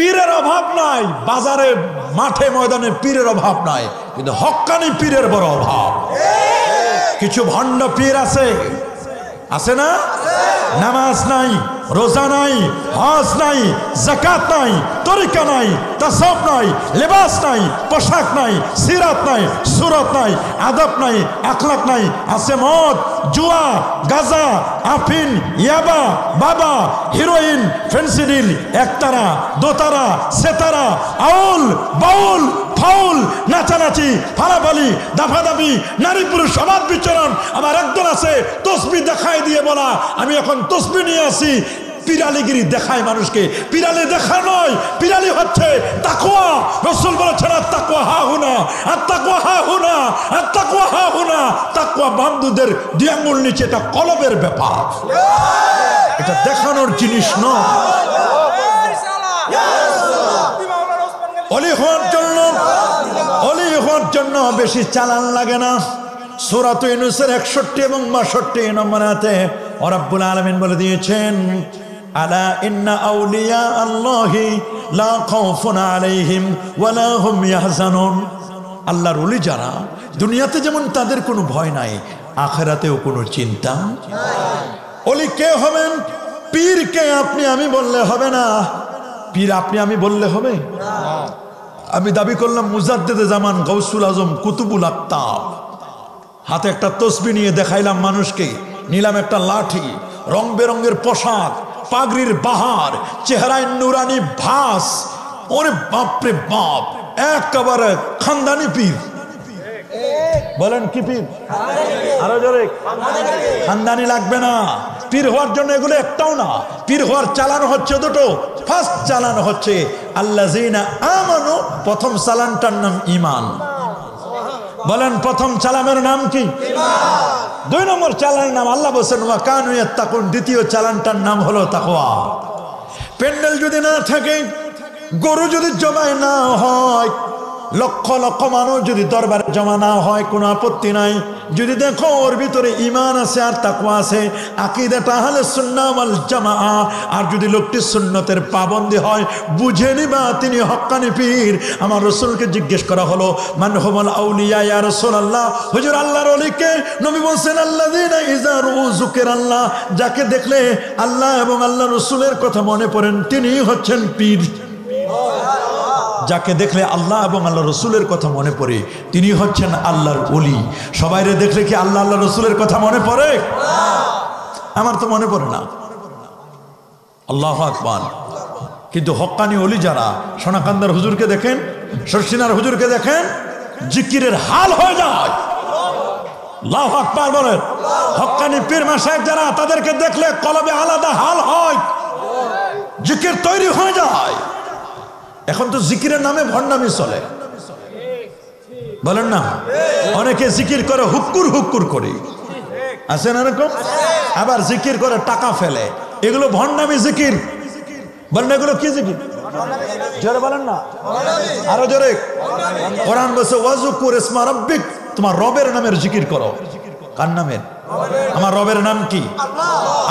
পীরের অভাব নাই, বাজারে মাঠে ময়দানে পীরের অভাব নাই, কিন্তু হক্কানি পীরের বড় অভাব। কিছু ভণ্ড পীর আছে, আছে না? নামাজ নাই, রোজা নাই, হজ নাই, যাকাত নাই, তরিকা নাই, তাসাউফ নাই, লেবাস নাই, পোশাক নাই, সিরাত নাই, সুরত নাই, আদব নাই, আখলাক নাই। আছে মদ, জুয়া, গাজা, আফিন, ইয়াবা, বাবা, হিরোইন, ফেন্সিডিল, একতারা, দোতারা, সেতারা, আউল, বাউল, ফাউল, নাচানাচি, ফালাফালি, দাফাদাফি, নারী পুরুষ সমাজ বিচরণ। আবার একজন আছে তসবিহ দেখাই দিয়ে বলা আমি এখন তসবিহ নিয়ে আসি। পিরালিগিরি দেখায় মানুষকে। পিরালি দেখা নয়, পিরালি হচ্ছে তাকওয়া। রাসূল বলেছেন আত-তাকওয়া হা হুনা, আত-তাকওয়া হা হুনা, আত-তাকওয়া হা হুনা। তাকওয়া বান্দুদের দুই আঙ্গুল নিচে, এটা কলবের ব্যাপার, এটা দেখানোর জিনিস নয়। ওলি হওয়ার জন্য, ওলি হওয়ার জন্য বেশি চালান লাগে না। সূরা ইউনূসের 61 এবং 62 নম্বর আয়াতে রব্বুল আলামিন বলে দিয়েছেন, আলা ইন্না আউলিয়া আল্লাহি লা খাউফুন আলাইহিম ওয়ালা হুম ইয়াহজানুন। আল্লাহর ওলি যারা, দুনিয়াতে যেমন তাদের কোনো ভয় নাই, আখিরাতেও কোনো চিন্তা নাই। ওলি কে হবেন? পীরকে আপনি আমি বললে হবে না। পীর আপনি আমি বললে হবে না। আমি দাবি করলাম মুজাদ্দেদে জামান গাউসুল আজম কুতুবুল আকতাব, হাতে একটা তসবিহ নিয়ে দেখাইলাম মানুষকে, নিলাম একটা লাঠি, রং বেরঙের পোশাক, পাগড়ির বাহার, চেহারায় নুরানি ভাস। ওরে বাপরে বাপ, একেবারে খানদানি পীর। বলেন কি পীর? আরো জোরে। খানদানি লাগবে না পীর হওয়ার জন্য, এগুলো একটাও না। পীর হওয়ার চালানো হচ্ছে দুটো। ফার্স্ট চালানো হচ্ছে আল্লাযীনা আমানু, প্রথম চালানটার নাম ঈমান। বলেন প্রথম চালানের নাম কি? ঈমান। দুই নম্বর চালানের নাম আল্লাহ বলেন ওয়া কানু ইয়াত্তাকুন, দ্বিতীয় চালানটার নাম হলো তাকওয়া। প্যান্ডেল যদি না থাকে, গরু যদি জবাই না হয়, লক্ষ লক্ষ মানুষ যদি দরবারে জমা না হয়, কোনো আপত্তি নাই। যদি দেখো ওর ভিতরে ঈমান আছে আর তাকওয়া আছে, আকীদাটা আহলে সুন্নাহ ওয়াল জামাআহ, আর যদি লোকটি সুন্নতের পাবন্দী হয়, বুঝে নিবা তিনি হক্কানি পীর। আমার রাসূলকে জিজ্ঞেস করা হলো, মান হুমুল আউলিয়া ইয়া রাসূলুল্লাহ, হুজুর আল্লাহর ওলিকে? নবী বলেন আল্লাযীনা ইযা রুউ যুকিরাল্লাহ, যাকে দেখলে আল্লাহ এবং আল্লাহ রাসূলের কথা মনে পড়েন, তিনিই হচ্ছেন পীর। যাকে দেখলে আল্লাহ এবং আল্লাহ রসুলের কথা মনে পড়ে, তিনি হচ্ছেন আল্লাহর ওলি। সবাইরে দেখলে কি আল্লাহ আল্লাহ রসুলের কথা মনে পড়ে? আমার তো মনে পড়ে না। আল্লাহু আকবার। কিন্তু হক্কানি ওলি যারা, সোনাকান্দার হুজুরকে দেখেন, শর্ষিনার হুজুরকে দেখেন, জিকিরের হাল হয়ে যায়। আল্লাহু আকবার বলেন। হক্কানি পীর মাশায়েখ যারা, তাদেরকে দেখলে কলবে আলাদা হাল হয়, জিকির তৈরি হয়ে যায়। এখন তো জিকিরের নামে ভণ্ডামি চলে, বলেন না? অনেকে জিকির করে হুক্কুর হুক্কুর করে, আছে না এরকম? আবার জিকির করে টাকা ফেলে, এগুলো ভণ্ডামি জিকির। বলেন এগুলো কি জিকির? জোরে বলেন না, আরো জোরে। কোরআন বলছে ওয়াজকুর ইসমা রাব্বিক, তোমার রবের নামের জিকির করো। কার নামের? আমার রবের নাম কি?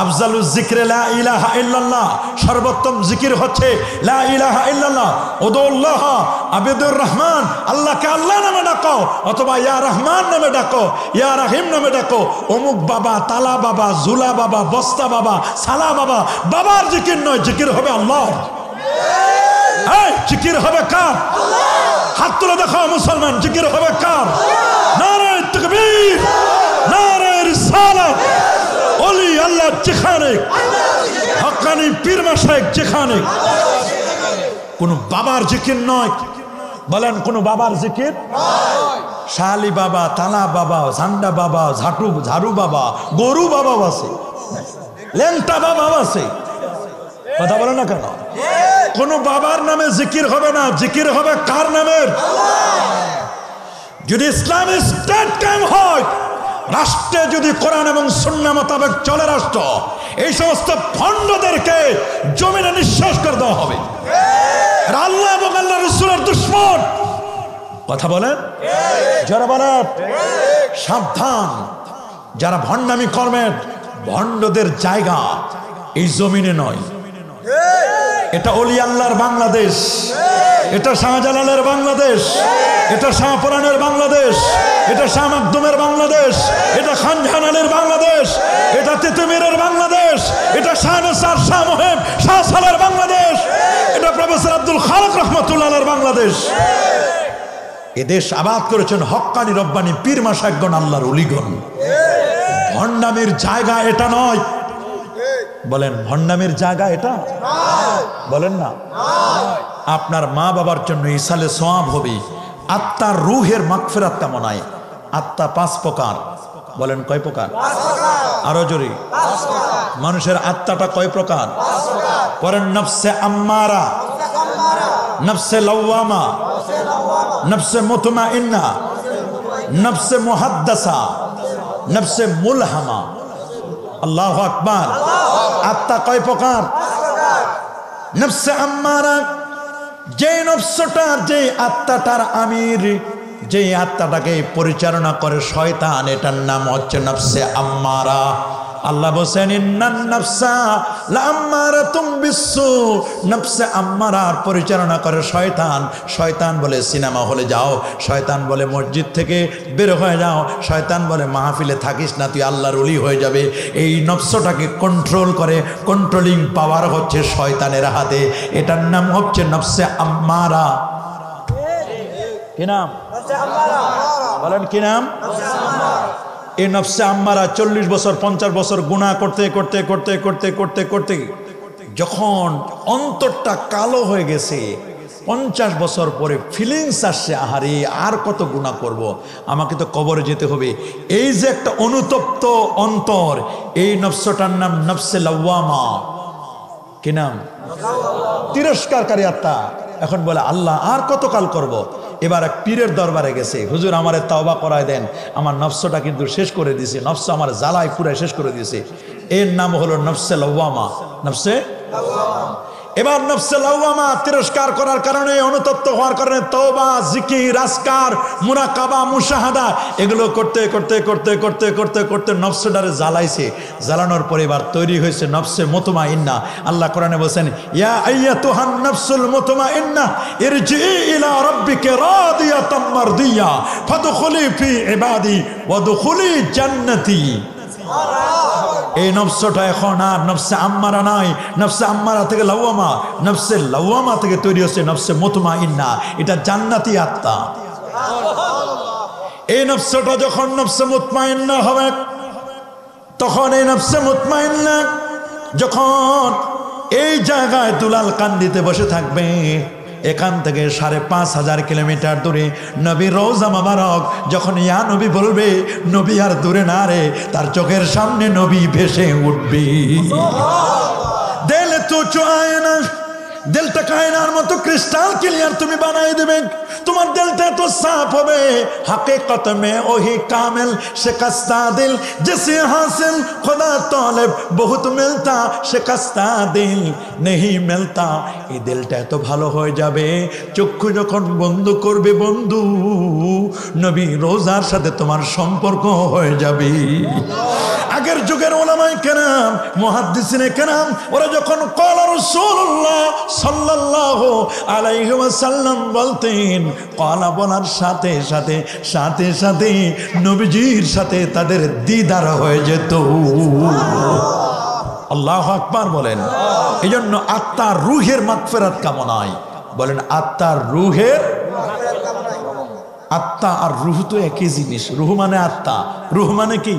আফজালুজ যিকরে লা ইলাহা ইল্লাল্লাহ, সর্বোত্তম জিকির হচ্ছে লা ইলাহা ইল্লাল্লাহ। উদুল্লাহ আবিদুর রহমান, আল্লাহকে আল্লাহ নামে ডাকো, অথবা ইয়া রহমান নামে ডাকো, ইয়া রাহিম নামে ডাকো। অমুক বাবা, তালা বাবা, জুলা বাবা, বস্তা বাবা, সালা বাবা, বাবার জিকির নয়, জিকির হবে আল্লাহর। এই জিকির হবে কার? হাত তুলে দেখো মুসলমান, জিকির হবে কার? নারে তাকবীর, নারে রিসালাত। ওলি আল্লাহ যেখানে, হক্কানি পীর মাশায়েখ যেখানে, কোন বাবার জিকির নয়। বলেন কোন বাবার জিকির? শালি বাবা, তালা বাবা, ঝান্ডা বাবা, ঝাড়ু বাবা, গরু বাবা আছে, লেংটা বাবা আছে। কথা বলে না কেন? কোন বাবার নামে জিকির হবে না, জিকির হবে কার নামের? যদি ইসলামী স্টেট কায়েম হয়, রাষ্ট্রে যদি কোরআন এবং সুন্নাহ মোতাবেক চলে রাষ্ট্র, এই সমস্ত ভণ্ডদেরকে জমিনে নিঃশ্বাস করে দেওয়া হবে। আল্লাহ এবং আল্লাহ রাসূলের দুশমন। কথা বলেন, যারা বলেন সাবধান, যারা ভণ্ডামি করবেন, ভণ্ডদের জায়গা এই জমিনে নয়। এটা অলি আল্লাহর বাংলাদেশ, এটা শাহজালালের বাংলাদেশ, এটা শাহপুরানের বাংলাদেশ, এটা শাহ মাকদুমের বাংলাদেশ, এটা খান জাহানের বাংলাদেশ, এটা তিতুমিরের বাংলাদেশ, এটা শাহ নসার, শাহ মোহেব, শাহ সালের বাংলাদেশ, এটা প্রফেসর আব্দুল খালেক রহমতুল্লাহর বাংলাদেশ। এদেশ আবাদ করেছেন হক্কানি রব্বানি পীর মাশায়েখগণ, আল্লাহর ওলিগণ। ভণ্ডামির জায়গা এটা নয়। বলেন ভণ্ডামির জায়গা এটা? বলেন না। আপনার মা বাবার জন্য ইসালে সওয়াব হবে, আত্মার রুহের মাগফিরাত কামনায়। আত্মা 5 প্রকার। বলেন কয় প্রকার? আরো জোরে। মানুষের আত্মাটা কয় প্রকার? পরেন নফসে আম্মারা, নফসে লাওয়ামা, নফসে মুতমাইন্না, নফসে মুহাদ্দাসা, নফসে মুলহামা। আল্লাহু আকবার। আত্মা কয় প্রকার? নফসে আম্মারা, যে নফসটা, যে আত্মাটার আমির, যে আত্মাটাকে পরিচালনা করে শয়তান, এটার নাম হচ্ছে নফসে আম্মারা। আল্লাহ বলেন ইন্নান নাফসা লাআম্মারাতুম বিসসু, নফসে আম্মারার পরিচালনা করে শয়তান। শয়তান বলে সিনেমা হলে যাও, শয়তান বলে মসজিদ থেকে বের হয়ে যাও, শয়তান বলে মাহফিলে থাকিস না, তুই আল্লাহর ওলি হয়ে যাবে। এই নফসটাকে কন্ট্রোল করে, কন্ট্রোলিং পাওয়ার হচ্ছে শয়তানের হাতে। এটার নাম হচ্ছে নফসে আম্মারা। কি নাম? বলেন কি নাম? এই নফসে আম্মারা 40 বছর 50 বছর গুনাহ করতে করতে করতে করতে করতে করতে যখন অন্তরটা কালো হয়ে গেছে, 50 বছর পরে ফিলিংস আসছে, আহারে আর কত গুনাহ করব, আমাকে তো কবরে যেতে হবে। এই যে একটা অনুতপ্ত অন্তর, এই নফসটার নাম নফসে লাওয়ামা। কি নাম? তিরস্কারকারী আত্মা। এখন বলে আল্লাহ আর কত কাল করব। এবার এক পীরের দরবারে গেছে, হুজুর আমারে তওবা করায় দেন, আমার নফসটা কিন্তু শেষ করে দিয়েছে, নফস আমার জ্বালায় পুরাই শেষ করে দিয়েছে। এর নাম হলো নফসে লাওয়ামা। নফসে লাওয়ামা। এবার নফসে লাওয়ামা তিরস্কার করার কারণে, অনুতপ্ত হওয়ার কারণে তওবা, জিকির, আজকার, মুরাকাবা, মুশাহাদা এগুলো করতে করতে করতে করতে করতে করতে নফসটারে জ্বালাইছে। জ্বালানোর পরে এবার তৈরি হয়েছে নফসে মুতমাইন্না। আল্লাহ কোরআনে বলেন ইয়া আইয়াতুহান নাফসুল মুতমাইন্না ইরজিই ইলা রাব্বিকা রাদিয়াতাম মারদিয়া ফাদখুলি ফি ইবাদি ওয়াদখুলি জান্নাতি। এই নফসটা এখন আর নফসে আম্মারা নাই, নফসে আম্মারা থেকে লাওয়ামা, নফসে লাওয়ামা থেকে তৈরি হচ্ছে নফসে মুতমাইন্না। এটা জান্নাতি আত্মা। এই নফসটা যখন নফসে মুতমাইন্না হবে, তখন এই নফসে মুতমাইন্না যখন এই জায়গায় দুলাল কান্দিতে বসে থাকবে, এখান থেকে 5,500 কিলোমিটার দূরে নবীর রওজা মোবারক যখন ইয়া নবী বলবে, নবী আর দূরে না রে, তার চোখের সামনে নবী ভেসে উঠবে। দিল তো চায় না, দিলটা কায়নার মতো ক্রিস্টাল ক্লিয়ার তুমি বানাই দেবে। তোমার দিলটা তো সাফ হবে। হাকিকত মে ওহি কামিল শিকস্তা দিল जिसे हासिल खुदा तलब बहुत मिलता शिकस्ता दिल नहीं मिलता। এই দিলটা এত ভালো হয়ে যাবে, চক্ষু যখন বন্ধ করবে বন্ধু, নবী রোজার সাথে তোমার সম্পর্ক হয়ে যাবে। আগের যুগের উলামায়ে কেরাম, মুহাদ্দিসিনে কেরাম, ওরা যখন ক্বালা রাসূলুল্লাহ সাল্লাল্লাহু আলাইহি ওয়াসাল্লাম বলতেন, ক্বালা বলার সাথে সাথে সাথে সাথে নবীজির সাথে তাদের দিদার হয়ে যেত। আল্লাহু আকবার বলেন। এজন্য আত্মার রুহের মাগফিরাত কামনায়। বলেন আত্মার রুহের। আত্মা আর রুহ তো একই জিনিস। রুহ মানে আত্মা, রুহ মানে কি?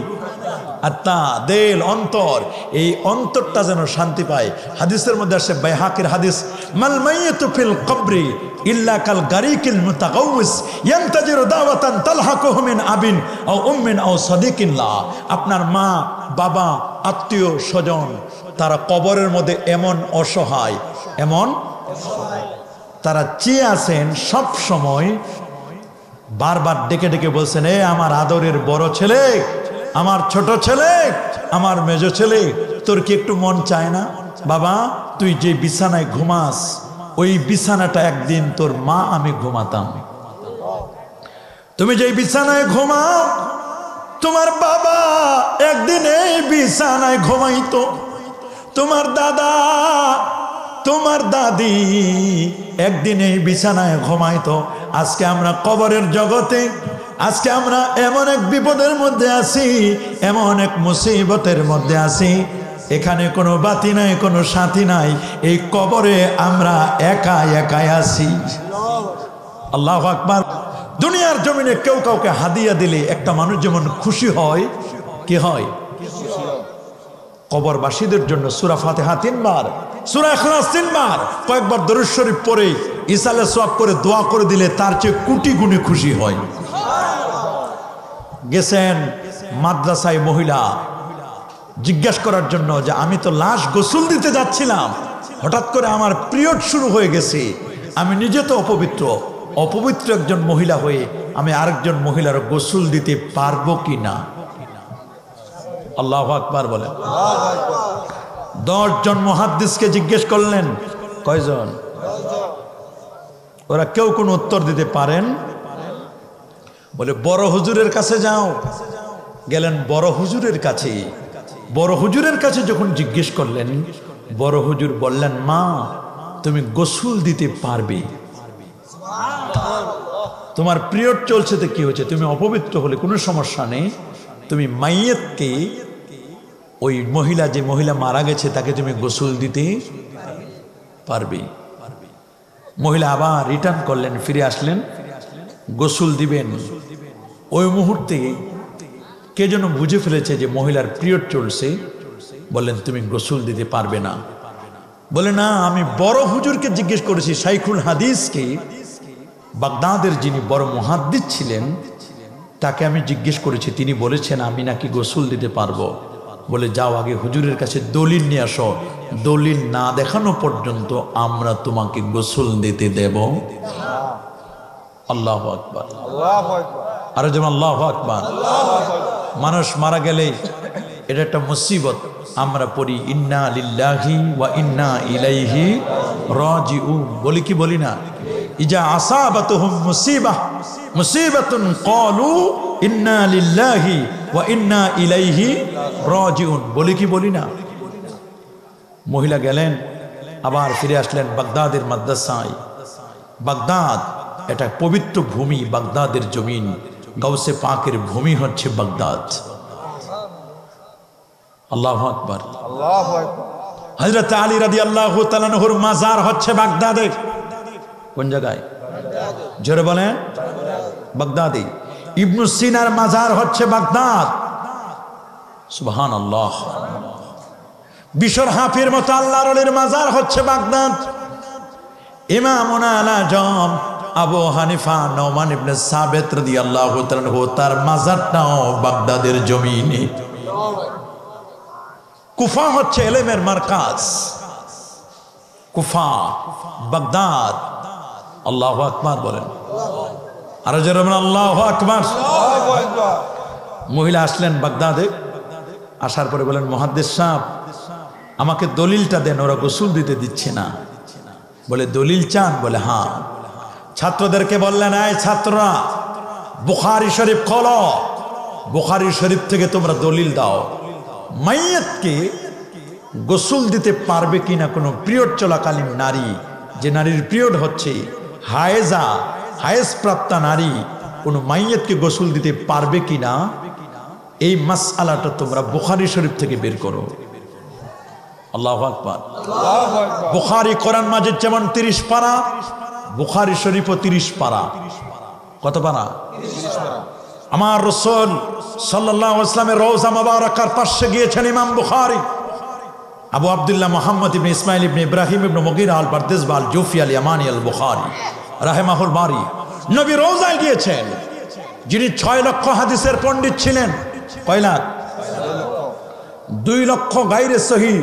আত্মা, দিল, অন্তর। এই অন্তরটা যেন শান্তি পায়। হাদিসের মধ্যে আসে, বাইহাকির হাদিস, মাল মাইয়িতু ফিল কবরি ইল্লা কাল গারিকিল মুতাগাউস ইয়ান্তাজিরু দাওয়াতান তালহাকুহু মিন আবিন আও উম্মিন আও সাদিকিন লা। আপনার মা, বাবা, আত্মীয় স্বজন তারা কবরের মধ্যে এমন অসহায়, এমন তারা চেয়ে আছেন সব সময়, বারবার ডেকে ডেকে বলছেন, এ আমার আদরের বড় ছেলে, আমার ছোট ছেলে, আমার মেজ ছেলে, তোর কি একটু মন চায় না বাবা, তুই যে বিছানায় ঘুমাস ওই বিছানাটা একদিন তোর মা আমি ঘুমাতাম। তুমি যে বিছানায় ঘুমাও তোমার বাবা একদিন এই বিছানায় ঘুমাইতো। তোমার দাদা তোমার দাদি একদিন এই বিছানায় ঘুমাইতো। আজকে আমরা কবরের জগতে, আজকে আমরা এমন এক বিপদের মধ্যে আছি, এমন এক মুসিবতের মধ্যে আছি, এখানে কোনো বাতি নাই, কোনো সাথী নাই, এই কবরে আমরা একা একাই আছি। আল্লাহু আকবার। দুনিয়ার জমিনে কেউ কাউকে হাদিয়া দিলে একটা মানুষ যেমন খুশি হয়, কি হয়? কবরবাসীদের জন্য সূরা ফাতিহা 3 বার, সূরা ইখলাস 3 বার, কয়েকবার দরুদ শরীফ পড়ে ইসালে সওয়াব করে দোয়া করে দিলে তার চেয়ে কোটি গুণে খুশি হয়। গেছেন মাদ্রাসায় মহিলা জিজ্ঞাসা করার জন্য যে আমি তো লাশ গোসল দিতে যাচ্ছিলাম, হঠাৎ করে আমার পিরিয়ড শুরু হয়ে গেছে, আমি নিজে তো অপবিত্র একজন মহিলা হয়ে আমি আরেকজন মহিলার গোসল দিতে পারবো কি না? আল্লাহু আকবার বলেন। 10 জন মুহাদ্দিসকে জিজ্ঞেস করলেন, কয়জন? ওরা কেউ কোনো উত্তর দিতে পারেন? বলে বড় হুজুরের কাছে যাও। গেলেন বড় হুজুরের কাছে। বড় হুজুরের কাছে যখন জিজ্ঞেস করলেন, বড় হুজুর বললেন, মা তুমি গোসল দিতে পারবে, তোমার পিরিয়ড চলছে তো কি হয়েছে, তুমি অপবিত্র হলে কোনো সমস্যা নেই, তুমি মাইয়াতকে, ওই মহিলা যে মহিলা মারা গেছে তাকে তুমি গোসল দিতে পারবে। মহিলা আবার রিটার্ন করলেন, ফিরে আসলেন, গোসল দিবেন। ওই মুহূর্তে কে যেন বুঝে ফেলেছে যে মহিলার পিরিয়ড চলছে, বললেন তুমি গোসল দিতে পারবে না। বলে না, আমি বড় হুজুরকে জিজ্ঞেস করেছি, শাইখুল হাদিসকে, বাগদাদের যিনি বড় মুহাদ্দিস ছিলেন তাকে আমি জিজ্ঞেস করেছি, তিনি বলেছেন আমি নাকি গোসল দিতে পারবো। বলে যাও আগে হুজুরের কাছে দলিল নিয়ে আসো, দলিল না দেখানো পর্যন্ত আমরা তোমাকে গোসল দিতে দেব। আল্লাহু আকবার, আরো যেমন আল্লাহু আকবার। মানুষ মারা গেলে এটা একটা মুসিবত। আমরা পড়ি ইন্না লিল্লাহি ওয়া ইন্না ইলাইহি রাজিউন, বলি কি বলি না? ইজা আসাবাতুহুম মুসিবাতুন ক্বালু ইন্না লিল্লাহি ওয়া ইন্না ইলাইহি রাজিউন, বলি কি বলি না? মহিলা গেলেন, আবার ফিরে আসলেন বাগদাদের মাদ্রাসায়। বাগদাদ এটা পবিত্র ভূমি, বাগদাদের জমিন, গাউসে পাকের ভূমি হচ্ছে বাগদাদ। আল্লাহু আকবার, আল্লাহু আকবার। হযরত আলী রাদিয়াল্লাহু তাআলা আনহুর মাজার হচ্ছে বাগদাদে। কোন জায়গায়? জোরে বলেন। বাগদাদে। ইবনু সিনার মাজার হচ্ছে বাগদাদ। সুবহানাল্লাহ। বিশর হাফির মতো আল্লাহর ওলির মাজার হচ্ছে বাগদাদ। ইমামুনা আলাজম আবু হানিফা নোমান ইবনে সাবিত রাদিয়াল্লাহু তাআলা আনহু, তার মাজারটাও বাগদাদের জমিনে। কুফা হচ্ছে ইলমের মারকাজ, কুফা, বাগদাদ। আল্লাহু আকবার বলেন, আর জোরে বলেন আল্লাহু আকবার। মহিলা আসলেন বাগদাদে, আসার পরে বলেন, মুহাদ্দিস সাহেব আমাকে দলিলটা দেন, ওরা গোসল দিতে দিচ্ছে না। বলে দলিল চান? বলে হ্যাঁ। ছাত্রদেরকে বললেন, এই ছাত্ররা বুখারী শরীফ খোলো, বুখারী শরীফ থেকে তোমরা দলিল দাও, মাইয়াতকে গোসল দিতে পারবে কিনা কোনো পিরিয়ড চলাকালীন নারী, যে নারীর পিরিয়ড হচ্ছে, হায়েজা, হায়েজ প্রাপ্তা নারী, কোনো মাইয়াতকে গোসল দিতে পারবে কিনা, এই মাসআলাটা তোমরা বুখারী শরীফ থেকে বের করো। আল্লাহু আকবার। বুখারী কোরআন মাজিদ যেমন 30 পারা, বুখারী শরীফও 30 পারা। কত পারা? 30 পারা। আমার রাসূল সাল্লাল্লাহু আলাইহি ওয়াসাল্লামের রওজা মুবারাকার পাশে গিয়েছেন ইমাম বুখারী, আবু আব্দুল্লাহ মুহাম্মদ ইবনে ইসমাইল ইবনে ইব্রাহিম ইবনে মুগীরা আল বারদিসবা আল জুফি আল ইয়ামানি আল বুখারী রাহিমাহুল বারি। নবী রওজায় গিয়েছেন, যিনি 6 লক্ষ হাদিসের পণ্ডিত ছিলেন। কয় লাখ? 2 লক্ষ গায়রে সহিহ,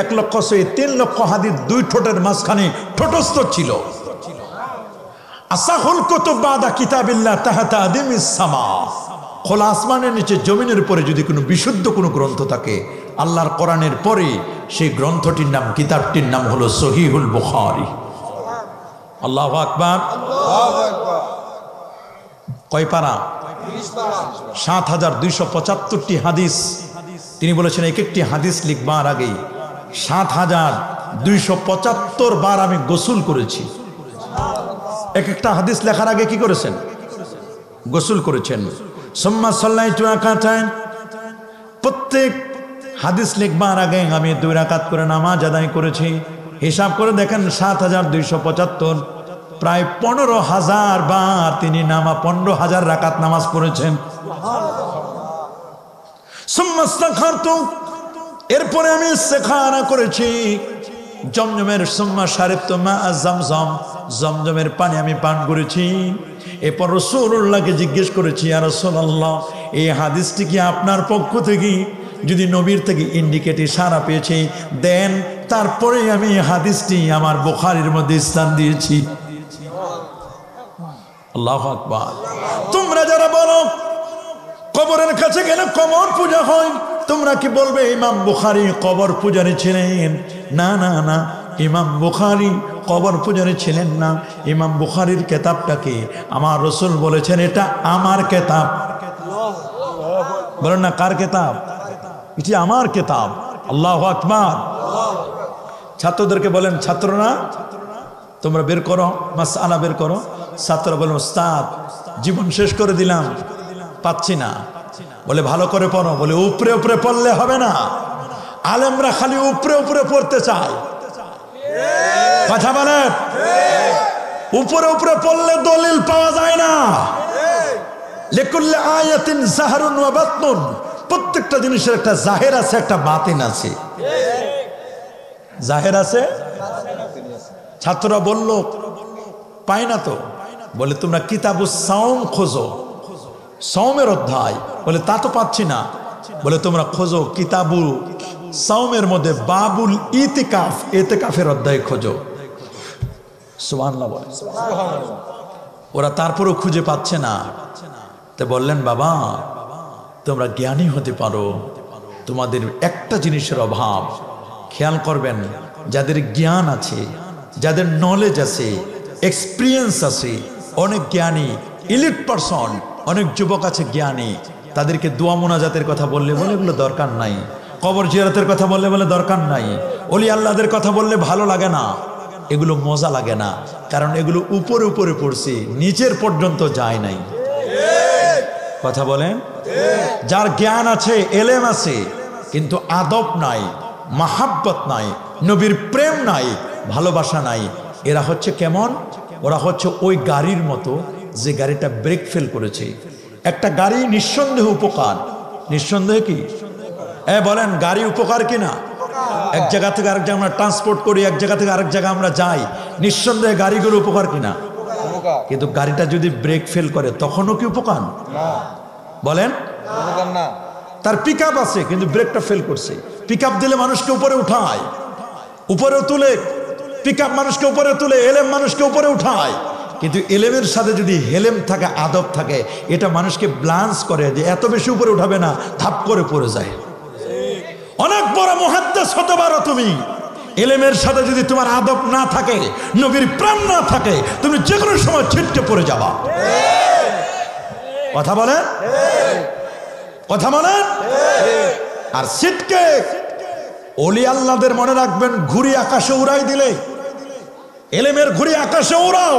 1 লক্ষ সহিহ, 3 লক্ষ হাদিস 2 ঠোঁটের মাঝখানে ঠোঁটস্থ ছিল। আসাহুল কুতুব বাদা কিতাবিল্লাহ তাহাতা আদিমিস সামা, খোলা আসমানের নিচে জমিনের উপরে যদি কোনো বিশুদ্ধ কোনো গ্রন্থ থাকে আল্লাহর কোরআনের পরে, সেই গ্রন্থটির নাম, কিতাবটির নাম হলো সহিহুল বুখারী। আল্লাহু আকবার। কয় পারা? 7275টি হাদিস। তিনি বলেছেন এক একটি হাদিস লিখবার আগে 7000 275 বার আমি গোসল করেছি। এক একটা হাদিস লেখার আগে কি করেছেন? গোসল করেছেন। সুম্মা সাল্লাইতু রাকাতাইন, প্রত্যেক হাদিস লিখবার আগে আমি 2 রাকাত করে নামাজ আদায় করেছি। হিসাব করে দেখেন 7275, প্রায় 15,000 বার তিনি 15,000 রাকাত নামাজ পড়েছেন। সুম্মা ইস্তাখারতু, এরপরে আমি ইস্তেখারা করেছি। জমজমের সুম্মা শারিবতু মা জমজম, জমজমের পানি আমি পান করেছি। এরপর রাসূলুল্লাহকে জিজ্ঞেস করেছি, ইয়া রাসূলুল্লাহ, এই হাদিসটি কি আপনার পক্ষ থেকে? যদি নবীর থেকে ইন্ডিকেট ইশারা পেয়েছি দেন, তারপরে আমি হাদিসটি আমার বুখারীর মধ্যে স্থান দিয়েছি। আল্লাহু আকবার। তোমরা যারা বলো কবরের কাছে গেলে কবর পূজা হয়, তোমরা কি বলবে ইমাম বুখারী কবর পূজারী ছিলেন? না না না, ইমাম বুখারী কবর পূজারী ছিলেন না। ইমাম বুখারীর কিতাবটাকে আমার রাসূল বলেছেন এটা আমার কিতাব। বলেন না, কার কিতাব? এটি আমার কিতাব। আল্লাহু আকবার। ছাত্রদেরকে বলেন, ছাত্ররা তোমরা বের করো, মাসআলা বের করো। ছাত্ররা বলেন, ওস্তাদ জীবন শেষ করে দিলাম, পাচ্ছি না। বলে ভালো করে পড়ো। বলে উপরে উপরে পড়লে হবে না, আলেমরা খালি উপরে উপরে পড়তে চায়। কথা বলেন, উপরে উপরে পড়লে দলিল পাওয়া যায় না। লিকুল্লি আয়াতিন যাহরুন ওয়া বাতনুন, প্রত্যেকটা জিনিসের একটা জাহের আছে, একটা বাতিন আছে। জাহের আছে। ছাত্ররা বলল পাই না তো। বলে তোমরা কিতাবুস সাওম খোঁজো, সাওমের অধ্যায়। বলে তা তো পাচ্ছি না। বলে তোমরা খোঁজো কিতাবুল সাওমের মধ্যে বাবুল ইতিকাফ, ইতিকাফের অধ্যায় খোঁজো। সুবহানাল্লাহ বলে। ওরা তারপরও খুঁজে পাচ্ছে না। তো বললেন, বাবা তোমরা জ্ঞানী হতে পারো, তোমাদের একটা জিনিসের অভাব। খেয়াল করবেন, যাদের জ্ঞান আছে, যাদের নলেজ আছে, এক্সপিরিয়েন্স আছে, অনেক জ্ঞানী ইলিট পারসন, অনেক যুবক আছে জ্ঞানী, তাদেরকে দোয়া মোনাজাতের কথা বললে বলে এগুলো দরকার নাই, কবর জিয়ারতের কথা বললে বলে দরকার নাই, ওলি আল্লাহদের কথা বললে ভালো লাগে না, এগুলো মজা লাগে না, কারণ এগুলো উপরে উপরে পড়ছে, নিচের পর্যন্ত যায় নাই। কথা বলেন, যার জ্ঞান আছে, এলেম আছে, কিন্তু আদব নাই, মাহাব্বত নাই, নবীর প্রেম নাই, ভালোবাসা নাই, এরা হচ্ছে কেমন? ওরা হচ্ছে ওই গাড়ির মতো যে গাড়িটা ব্রেক ফেল করেছে। একটা গাড়ি নিঃসন্দেহ উপকার, নিঃসন্দেহে কি বলেন, গাড়ি উপকার কিনা? এক জায়গা থেকে আরেক জায়গায় আমরা ট্রান্সপোর্ট করি, এক জায়গা থেকে আরেক জায়গায় আমরা যাই, নিঃসন্দেহে গাড়িগুলো উপকার কিনা? কিন্তু গাড়িটা যদি ব্রেক ফেল করে তখনও কি উপকার? বলেন, তার পিক আপ আছে কিন্তু ব্রেকটা ফেল করছে। পিক আপ দিলে মানুষকে উপরে উঠায়, উপরে তুলে, পিক আপ মানুষকে উপরে তুলে, এলেম মানুষকে উপরে উঠায়, কিন্তু এলেমের সাথে যদি হেলেম থাকে, আদব থাকে, এটা মানুষকে ব্লান্স করে যে এত বেশি উপরে উঠাবে না, ধাপ করে পড়ে যায়। অনেক বড় মুহাদ্দিস হতে পারো তুমি, এলেমের সাথে যদি তোমার আদব না থাকে, নবীর প্রেম না থাকে, তুমি যে কোনো সময় ছিটকে পড়ে যাবা। কথা বলেন, কথা বলেন। আর ছিটকে ওলি আল্লাহদের মনে রাখবেন, ঘুড়ি আকাশে উড়াই দিলে, এলেমের ঘুড়ি আকাশে উড়াও,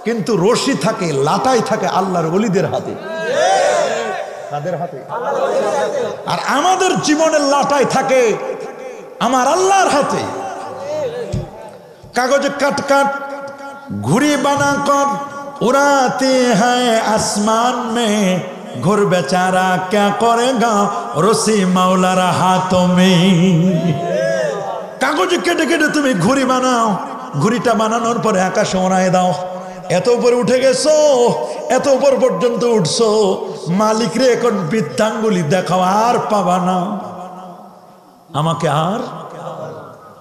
কিন্তু রশি থাকে, লাটাই থাকে আল্লাহর ওলিদের হাতে। কাদের হাতে? আর আমাদের জীবনের লাটাই থাকে আমার আল্লাহর হাতে। কাগজে কাট কাট ঘুড়ি বানা কর, উড়াতে হ্যায় আসমান মে, ঘুর বেচারা ক্যা করেগা, রশি মাওলার হাতোं में। কাগজে কেটে কেটে তুমি ঘুড়ি বানাও, ঘুড়িটা বানানোর পরে আকাশে ওড়ায় দাও। এত উপরে উঠে গেছো, এত উপর পর্যন্ত উঠছো, মালিক রে এখন বৃদ্ধাঙ্গুলি দেখাও, আর পাবা না আমাকে,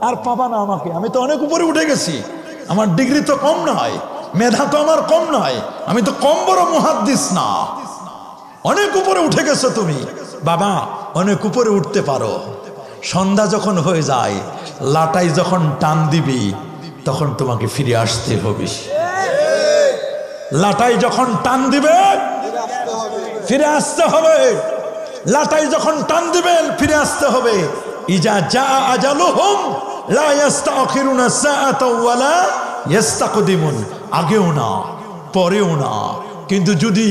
আর পাবা না আমাকে। আমি তো অনেক উপরে উঠে গেছি, আমার ডিগ্রি তো কম নয়, মেধা তো আমার কম নয়, আমি তো কম বড় মুহাদ্দিস না। অনেক উপরে উঠে গেছো তুমি বাবা, অনেক উপরে উঠতে পারো। সন্ধ্যা যখন হয়ে যায়, লাটাই যখন টান দিবি, তখন তোমাকে ফিরে আসতে হবে। লাটাই যখন টান দিবে, ফিরে আসতে হবে। লাটাই যখন টান দিবেন, ফিরে আসতে হবে। ইজা জা আজালুহুম লা ইস্তাখিরুনা সাআতা ওয়ালা ইস্তাকদিমুন, আগেও না পরেও না। কিন্তু যদি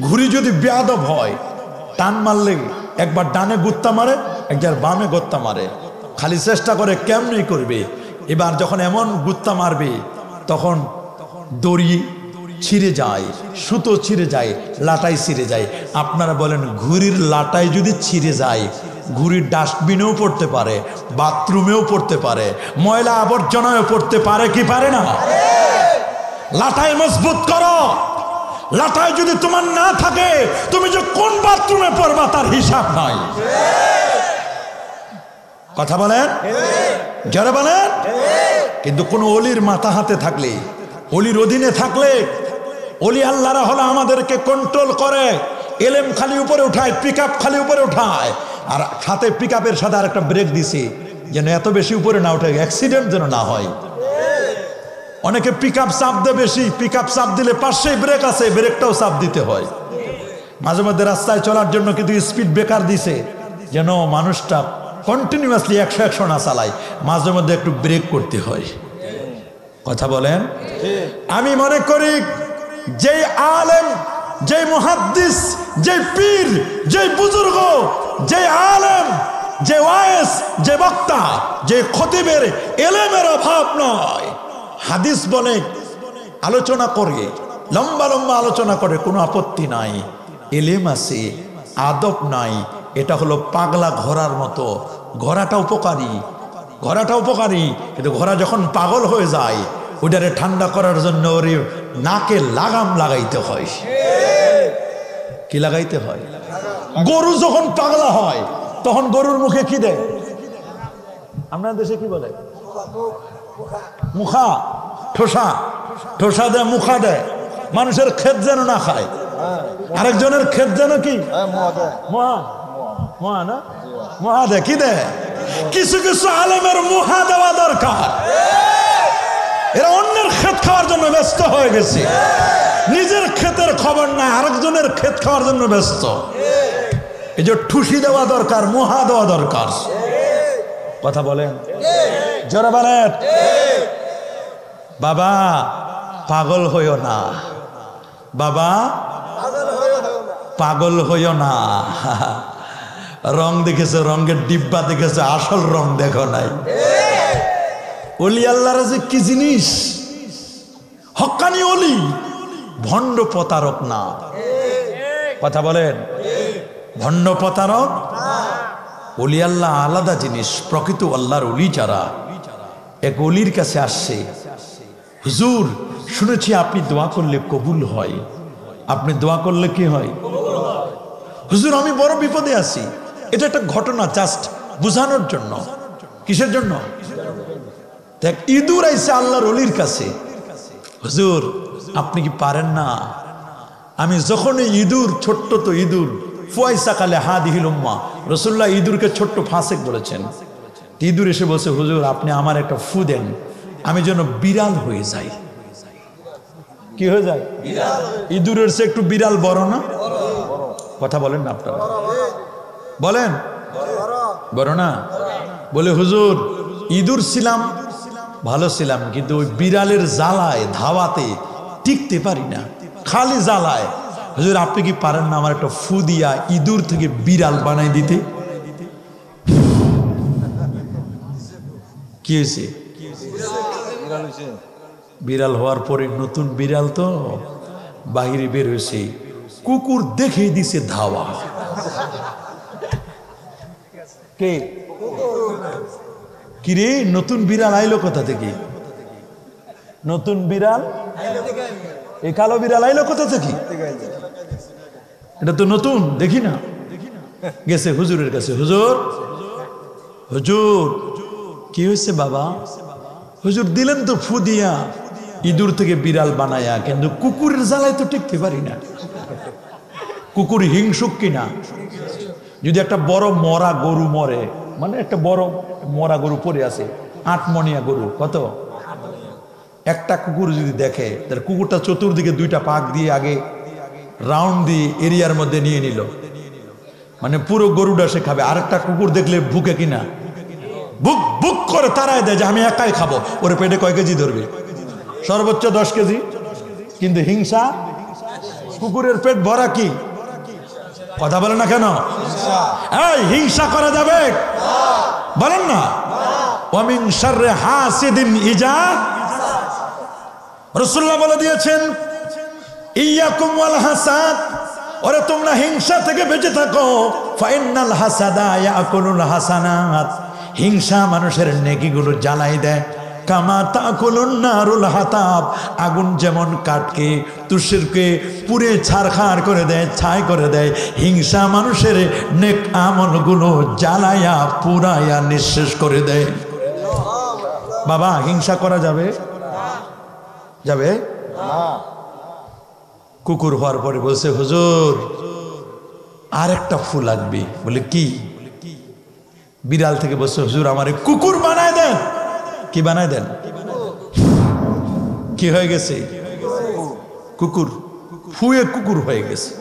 ঘুড়ি যদি বেয়াদব হয়, টান মারলে একবার ডানে গুত্তা মারে, একবার বামে গুত্তা মারে, খালি চেষ্টা করে কেমনি করবে। এবার যখন এমন গুত্তা মারবে তখন দড়ি ছিঁড়ে যায়, সুতো ছিঁড়ে যায়, লাটাই ছিঁড়ে যায়। আপনারা বলেন ঘুড়ির লাটাই যদি ছিঁড়ে যায়, ঘুড়ির ডাস্টবিনেও পড়তে পারে, বাথরুমেও পড়তে পারে, ময়লা আবর্জনায়ও পড়তে পারে কি পারে না? লাটাই মজবুত করো। লাটাই যদি তোমার না থাকে, তুমি যে কোন বাথরুমে পড়বা তার হিসাব নাই। কথা বলেন, যারা বলেন। কিন্তু কোন অলির মাথা হাতে থাকলে, অলির অধীনে থাকলে, অলি আল্লাহরা হলো আমাদেরকে কন্ট্রোল করে। এলেম খালি উপরে উঠায়, পিক আপ খালি উপরে উঠায়, আর সাথে পিক আপের সাথে আর একটা ব্রেক দিছে যেন এত বেশি উপরে না উঠে, অ্যাক্সিডেন্ট যেন না হয়। অনেকে পিক আপ চাপ দেয় বেশি, পিক আপ চাপ দিলে পাশেই ব্রেক আছে, ব্রেকটাও চাপ দিতে হয়। মাঝে মধ্যে রাস্তায় চলার জন্য কিন্তু স্পিড ব্রেকার দিছে যেন মানুষটা কন্টিনিউয়াসলি 100 না চালায়, মাঝে মধ্যে একটু ব্রেক করতে হয়। কথা বলেন। আমি মনে করি যেই আলেম, যেই মুহাদ্দিস, যে পীর, যে বুজুর্গ, যে আলেম, যে ওয়াইজ, যে বক্তা, যে খতিবের এলেমের অভাব নয়, হাদিস বলে আলোচনা করে, লম্বা লম্বা আলোচনা করে, কোনো আপত্তি নাই। এলেম আছে, আদব নাই, এটা হলো পাগলা ঘোড়ার মতো। ঘোড়াটা উপকারী, ঘোড়াটা উপকারী, কিন্তু ঘোড়া যখন পাগল হয়ে যায়, ওইটারে ঠান্ডা করার জন্য ওর নাকে লাগাম লাগাইতে হয়। কি লাগাইতে হয়? গরু যখন পাগলা হয় তখন গরুর মুখে কি দেয়? আপনার দেশে কি বলে? মুখা, ঠোসা, ঠোসা দেয়, মুখা দেয়। মানুষের ক্ষেত যেন না খায়, আরেকজনের ক্ষেত যেন কি মহা, মহা না, মহা দেয়। কি দেয়? কিছু কিছু আলেমের মুহা দেওয়া দরকার। এরা অন্যের ক্ষেত খাওয়ার জন্য ব্যস্ত হয়ে গেছে, নিজের ক্ষেতের খবর নাই, আরেকজনের ক্ষেত খাওয়ার জন্য ব্যস্ত। এই যে ঠুসি দেওয়া দরকার, মুহা দেওয়া দরকার। কথা বলেন, জোরে বলেন। বাবা পাগল হইও না, বাবা পাগল হইও না। রং দেখেছে, রঙের ডিব্বা দেখেছে, আসল রং দেখো নাই। অলি আল্লাহরা যে কি জিনিস, হক্কানি অলি, ভণ্ড প্রতারক না। কথা বলেন, ভণ্ড প্রতারক। অলি আল্লাহ আলাদা জিনিস। প্রকৃত আল্লাহর অলি যারা, এক অলির কাছে আসছে, হুজুর শুনেছি আপনি দোয়া করলে কবুল হয়, আপনি দোয়া করলে কি হয়? হুজুর আমি বড় বিপদে আছি। এটা একটা ঘটনা জাস্ট বুঝানোর জন্য। কিসের জন্য? দেখ, ইঁদুর আইছে আল্লাহর অলির কাছে, হুজুর আপনি কি পারেন না? আমি যখন ইঁদুর, ছোট্ট তো ইঁদুর, ফুয়াইসা কালে হাদিহিল উম্মাহ, রাসূলুল্লাহ ইঁদুরকে ছোট্ট ফাসেক বলেছেন। ইঁদুর এসে বলছে, হুজুর আপনি আমার একটা ফু দেন, আমি যেন বিড়াল হয়ে যাই। কি হয়ে যায়? ইঁদুরের চেয়ে একটু বিড়াল বড় না? কথা বলেন না আপনারা, বলেন বড় না? বলে হুজুর ইঁদুর ছিলাম, ভালো ছিলাম, কিন্তু ওই বিড়ালের জ্বালায় ধাওয়াতে টিকতে পারি না, খালি জ্বালায়। হুজুর আপনি কি পারেন না আমার একটা ফু দিয়া ইঁদুর থেকে বিড়াল বানাই দিতে? কি হয়েছে? বিড়াল হওয়ার পরে নতুন বিড়াল তো বাহিরে বের হয়েছে, কুকুর দেখে দিছে ধাওয়া। কে? কিরে নতুন বিড়াল আইলো কোথা থেকে? নতুন বিড়াল, এই কালো বিড়াল আইলো কোথা থেকে? এটা তো নতুন, দেখি না। গেছে হুজুরের কাছে, হুজুর হুজুর কি হয়েছে বাবা? হুজুর দিলেন তো ফু দিয়া ইঁদুর থেকে বিড়াল বানায়া, কিন্তু কুকুরের জ্বালায় তো টিকতে পারি না। কুকুর হিংসুক কিনা? যদি একটা বড় মরা গরু মরে, মানে একটা বড় মরা গরু পড়ে আছে, 8 মণিয়া গরু, কত? একটা কুকুর যদি দেখে, তার কুকুরটা চতুর্দিকে 2টা পাক দিয়ে আগে রাউন্ড দিয়ে এরিয়ার মধ্যে নিয়ে নিল, মানে পুরো গরুটা সে খাবে। আরেকটা কুকুর দেখলে ভুকে কিনা? বুক বুক করে তারাই দেয় যে আমি একাই খাবো, ওর পেটে কয় কেজি ধরবে? সর্বোচ্চ 10 কেজি। কিন্তু হিংসা, কুকুরের পেট ভরা কি? কথা বলে না কেন? এই হিংসা করা যাবে? বলেন না। ওয়ামিন শাররি হাসিদিন ইজা, রাসূলুল্লাহ বলে দিয়েছেন ইয়াকুম ওয়াল হাসাদ, ওরে তোমরা হিংসা থেকে বেঁচে থাকো। ফাইনাল হাসাদা ইয়াকুলুল হাসানাত, হিংসা মানুষের নেকিগুলো জ্বালাই দেয়। কামা তাকুলুন নারুল হাতাব, আগুন যেমন কাঠকে তুষেরকে পুড়ে ছারখার করে দেয়, ছাই করে দেয়, হিংসা মানুষের নেক আমলগুলো জ্বালায়া পুরায়া নিঃশেষ করে দেয়। বাবা হিংসা করা যাবে? যাবে? কুকুর হওয়ার পরে বলছে হুজুর আর একটা ফুল লাগবে। বলে কি? বিড়াল থেকে বলছে হুজুর আমারে কুকুর বানায় দেন। কি বানায় দেন? কি হয়ে গেছে? কুকুর ফুয়ে কুকুর হয়ে গেছে।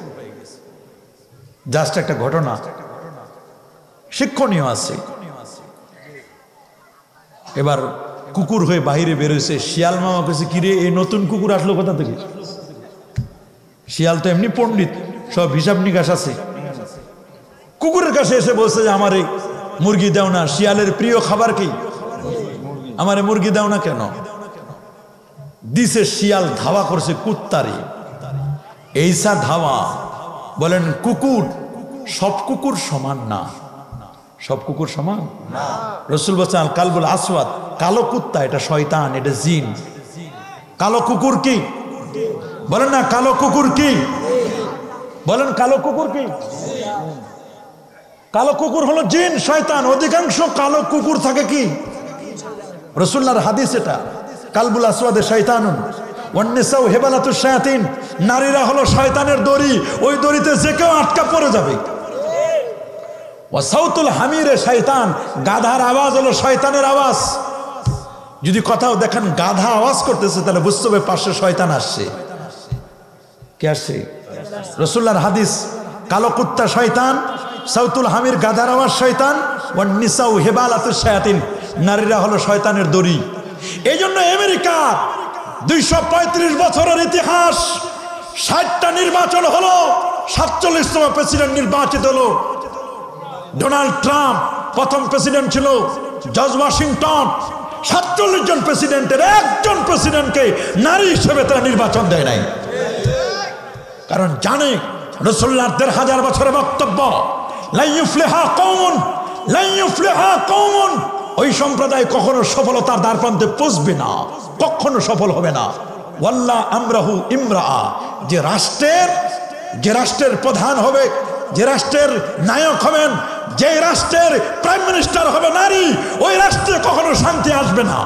জাস্ট একটা ঘটনা, শিক্ষণীয় আছে। এবার কুকুর হয়ে বাহিরে বেরোছে, শিয়াল মামা কাছে কিরে এই নতুন কুকুর আসলো কোথা থেকে? শিয়াল তো এমনি পণ্ডিত, সব হিসাব নিকাশ আছে। কুকুরের কাছে এসে বলছে যে আমারে মুরগি দাও না। শিয়ালের প্রিয় খাবার কি? আমারে মুরগি দাও না কেন? দিছে, শিয়াল ধাওয়া করছে কুত্তারে। এইসা ধাওয়া। বলেন কুকুর, সব কুকুর সমান না। সব কুকুর সমান না। রাসূল বলেছেন আল কালবুল আসওয়াদ, কালো কুত্তা এটা শয়তান, এটা জিন। কালো কুকুর কি? বলেন না কালো কুকুর কি? বলেন কালো কুকুর কি? কালো কুকুর হলো জিন, শয়তান। অধিকাংশ কালো কুকুর থাকে কি? রাসূলুল্লাহর হাদিস এটা, কালবুল আসওয়াদে শয়তানুন ওয়ান নিসাউ হিবালাতুশ শায়াতিন, নারীরা হলো শয়তানের দড়ি, ওই দড়িতে যে কেউ আটকা পড়ে যাবে। ওয়া সাউতুল হামিরে শয়তান, গাধার আওয়াজ হলো শয়তানের আওয়াজ। যদি কোথাও দেখেন গাধা আওয়াজ করতেছে তাহলে বুঝতে হবে পাশে শয়তান আসছে। কে আসছে? রাসূলুল্লাহর হাদিস, কালো কুত্তা শয়তান, সাউতুল হামির গাধার আওয়াজ শয়তান, ওয়ান নিসাউ হিবালাতুশ শায়াতিন, নারীরা হলো শয়তানের দড়ি। এই জন্য আমেরিকা 235 বছরের ইতিহাস, 60টা নির্বাচন হলো, 47তম প্রেসিডেন্ট নির্বাচিত হলো। ডোনাল্ড ট্রাম্প প্রথম প্রেসিডেন্ট ছিল, জর্জ ওয়াশিংটন। 47 জন প্রেসিডেন্টের একজন প্রেসিডেন্টকে নারী হিসেবে তারা নির্বাচন দেয় নাই। কারণ জানে রাসূলুল্লাহর 1000 বছরের বক্তব্য, লা ইউফলিহা কওমুন, লা ইউফলিহা কওমুন, ওই সম্প্রদায় কখনো সফলতার দ্বারপ্রান্তে পৌঁছবে না, কখনো সফল হবে না। ওয়াল্লা আমরাহু ইমরাআ, যে রাষ্ট্রের প্রধান হবে, যে রাষ্ট্রের নায়ক হবেন, যে রাষ্ট্রের প্রাইম মিনিস্টার হবে নারী, ওই রাষ্ট্রে কখনো শান্তি আসবে না।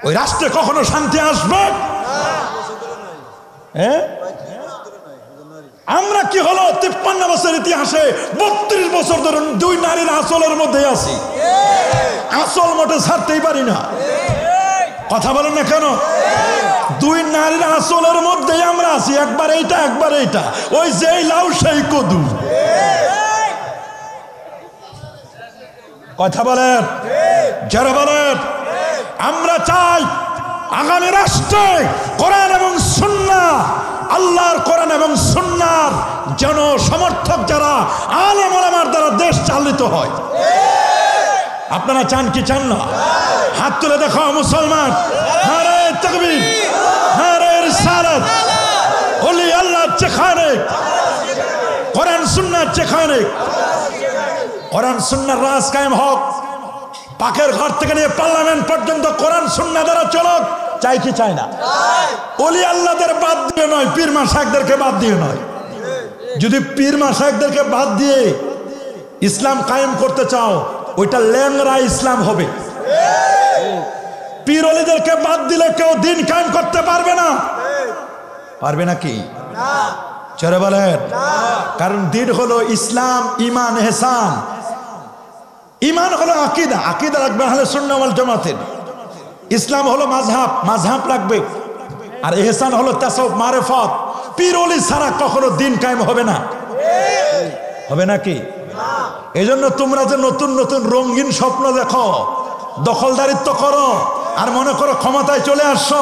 ওই রাষ্ট্রে কখনো শান্তি আসবে? হ্যাঁ, আমরা কি হলো 53 বছর ইতিহাসে 32 বছর ধরে দুই নারীর আসলের মধ্যে আছি। আসল মোটে ছাড়তেই পারি না। কথা বলেন না কেন? দুই নারীর আসলের মধ্যে আমরা আছি, একবার এইটা একবার এইটা, ওই যেই লাউ সেই কদু। কথা বলেন, যারা বলেন আমরা চাই আগামী রাষ্ট্রে কোরআন এবং সুন্নাহ, আল্লাহর কোরআন এবং সুন্নাহর যেন সমর্থক যারা আলেম ওলামার দ্বারা দেশ চালিত হয়। আপনারা চান কি চান না? হাত তুলে দেখো মুসলমান। নারে তাকবীর, নারে রিসালাত, ওলি আল্লাহ যেখানে, কোরআন সুন্নাহ যেখানে, কোরআন সুন্নাহর রাজ কায়েম হোক। পাকের ঘর থেকে নিয়ে পার্লামেন্ট পর্যন্ত কোরআন সুন্নাহ দ্বারা চলক। চাই কি চাই না? ওলি আল্লাহদের বাদ দিয়ে নয়, পীর মাশায়েখদেরকে বাদ দিয়ে নয়। যদি পীর মাশায়েখদেরকে বাদ দিয়ে ইসলাম কায়েম করতে চাও, ওইটা ল্যাংড়া ইসলাম হবে। পীর ওলিদেরকে বাদ দিলে কেউ দিন কায়েম করতে পারবে না। পারবে নাকি? চলে বলেন। কারণ দিন হলো ইসলাম, ঈমান, ইহসান। ঈমান হলো আকীদা, আকীদা রাখবে আহলে সুন্নাহ ওয়াল জামাতের। ইসলাম হলো মাযহাব, মাযহাব রাখবে। আর ইহসান হলো তাসাউফ, মারিফাত। পীর ওলি ছাড়া কখনো দিন কায়েম হবে না। হবে নাকি? এই জন্য তোমরা যে নতুন নতুন রঙিন স্বপ্ন দেখো, দখলদারিত্ব করো, আর মনে করো ক্ষমতায় চলে আসছো,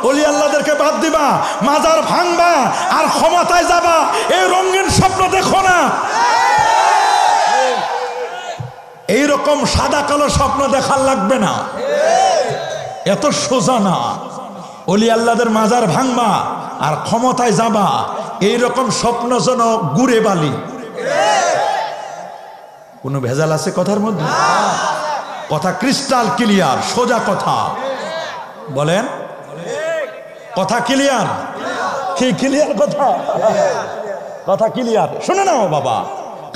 ওলি আল্লাহদেরকে বাদ দিবা, মাজার ভাঙবা আর ক্ষমতায় যাবা, এই রঙিন স্বপ্ন দেখো না। এইরকম সাদা কালো স্বপ্ন দেখার লাগবে না, এত সোজা না। ওলি আল্লাহদের মাজার ভাঙবা আর ক্ষমতায় যাবা, এইরকম স্বপ্ন যেন গুড়ে বালি। কোনো ভেজাল আছে কথার মধ্যে? কথা ক্রিস্টাল ক্লিয়ার, সোজা কথা বলেন। কথা ক্লিয়ার? কি ক্লিয়ার কথা? কথা ক্লিয়ার। শুনে নাও বাবা,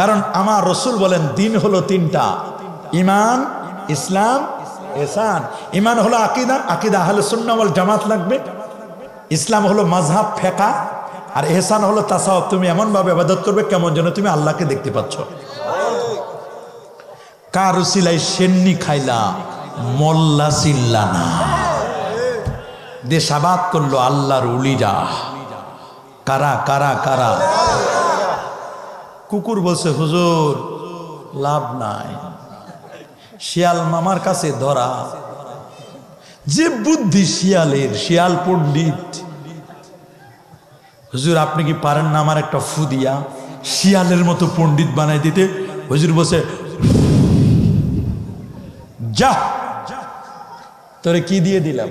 কারণ আমার রসুল বলেন দিন হলো তিনটা: ঈমান, ইসলাম, ইহসান। ঈমান হলো আকীদা, আকীদা আহলে সুন্নাহ ওয়াল জামাত লাগবে। ইসলাম হলো মাযহাব ফিকহ, আর ইহসান হলো তাসাউফ। তুমি এমন ভাবে ইবাদত করবে কেমন যেন তুমি আল্লাহকে দেখতে পাচ্ছ। কার উসিলাই সেন্নি খাইলা, মোল্লা চিল্লা না। দেশাবাদ করলো আল্লাহর উলিরা। কারা কারা কারা? কুকুর বলছে হুজুর লাভ নাই, শিয়াল মামার কাছে ধরা। যে বুদ্ধি শিয়ালের, শিয়াল পণ্ডিত। হুজুর আপনি কি পারেন না আমার একটা ফু দিয়া শিয়ালের মতো পণ্ডিত বানাই দিতে? হুজুর বলছে যা, তোরে কি দিয়ে দিলাম?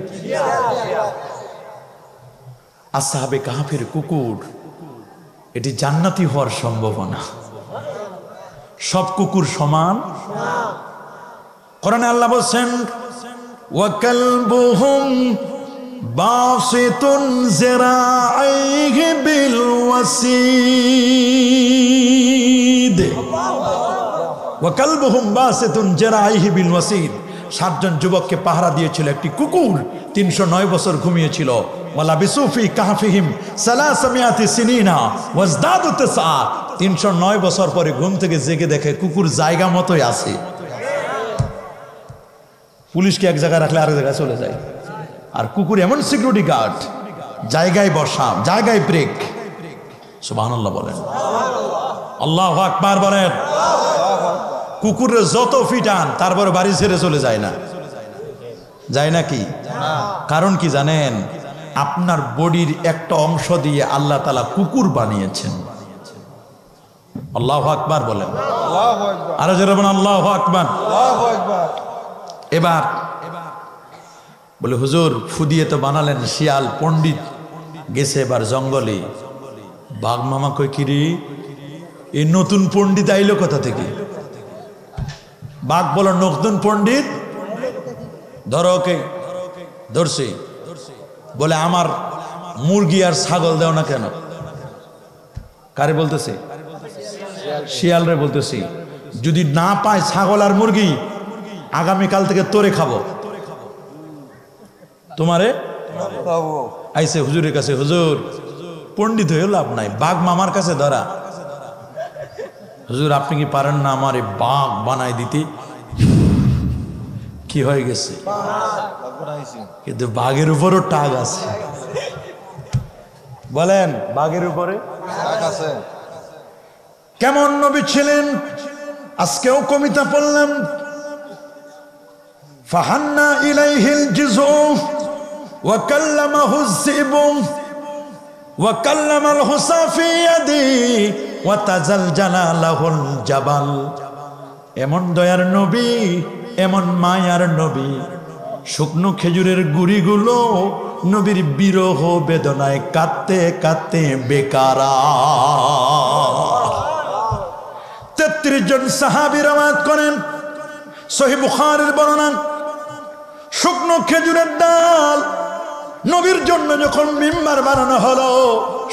আসহাবে কাহফের কুকুর। এটি জান্নাতি হওয়ার সম্ভাবনা। সব কুকুর সমান? কোরআনে আল্লাহ বলছেন ওয়াকালবুহুম বাসিতুন যিরাইহি বিল ওয়াসিদ। ওয়াকালবুহুম বাসিতুন যিরাইহি বিল ওয়াসিদ। 7 জন যুবককে পাহারা দিয়েছিল একটি কুকুর। 309 বছর ঘুমিয়েছিল। ওয়ালা বিসুফি কাহফিহিম 300 সিনিনা ওয়াজদাদু তিসআ। 309 বছর পরে ঘুম থেকে জেগে দেখে কুকুর জায়গা মতোই আছে। পুলিশকে এক জায়গায় রাখলে আরেক জায়গায় চলে যায়, আর কুকুর এমন সিকিউরিটি গার্ড, জায়গায় বসা, জায়গায় ব্রেক। সুবহানাল্লাহ বলেন, আল্লাহু আকবার বলেন। কুকুরের যত ফিটান তারপরে বাড়ি ছেড়ে চলে যায় না, যায় নাকি? কারণ কি জানেন? আপনার বডির একটা অংশ দিয়ে আল্লাহ তাআলা কুকুর বানিয়েছেন। আল্লাহু আকবার বলেন, আরো জোরে বলেন আল্লাহু আকবার। এবার বলে হুজুর ফুদিয়ে তো বানালেন, শিয়াল পণ্ডিত গেছে এবার জঙ্গলে। বাঘ মামা কই কিরি এই নতুন পণ্ডিত আইলো কোথা থেকে? বাঘ বলো নতুন পণ্ডিত ধরো, ওকে ধরছি। বলে আমার মুরগি আর ছাগল দেও না কেন? কারে বলতেছে? শিয়াল রে বলতেছি। যদি না পায় ছাগল আর মুরগি, আগামীকাল থেকে তোরে খাবো। তোমারে আইসে হুজুরের কাছে, হুজুর পণ্ডিত হয়ে লাভ নাই, বাঘ মামার কাছে ধরা। হুজুর আপনি কি পারেন না আমার এই বাঘ বানাই দিতে? কি হয়ে গেছে? কিন্তু বাঘের উপরও টাগ আছে। বলেন বাঘের উপরে কেমন নবী ছিলেন? আজকেও কবিতা পড়লাম, ফাহান্না ইলাইহিল জিজু ওয়া কাল্লামাহু যিবু ওয়া কাল্লামাল হুসাফি ইয়াদি ওয়া তাজালজালা লাহুল জাবাল। এমন দয়ার নবী, এমন মায়ার নবী। শুকনো খেজুরের গুড়িগুলো নবীর বিরহ বেদনায় কাঁদতে কাঁদতে বেকারা। 33 জন সাহাবী রওয়ায়াত করেন, সহিহ বুখারীর বর্ণনা। শুকনো খেজুরের ডাল নবীর জন্য যখন মিম্বার বানানো হলো,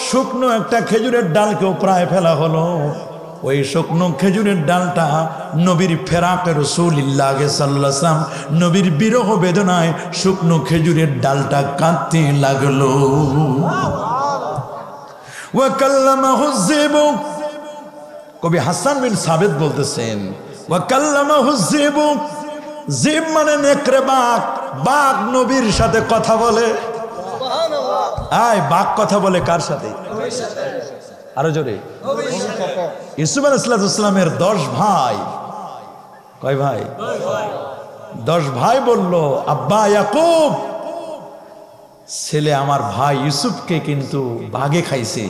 শুকনো একটা খেজুরের ডালকেও প্রায় ফেলা হলো। ওই শুকনো খেজুরের ডালটা নবীর ফেরাকে রাসূলুল্লাহ সাল্লাল্লাহু আলাইহি ওয়াসাল্লাম, নবীর বিরহ বেদনায় শুকনো খেজুরের ডালটা কাঁদতে লাগলো। ওয়া কাল্লামাহু যিবু, কবি হাসান বিন সাবিত বলতেছেন, ওয়া কাল্লামাহু যিবু। জিব মানে নেকড়ে বাঘ। বাঘ নবীর সাথে কথা বলে। আয় বাঘ কথা বলে কার সাথে? আরো জোরে। ইউসুফ আলাইহিস সালামের 10 ভাই কয় ভাই? 10 ভাই বলল, আব্বা ইয়াকুব, ছেলে আমার ভাই ইউসুফকে কিন্তু বাঘে খাইছে।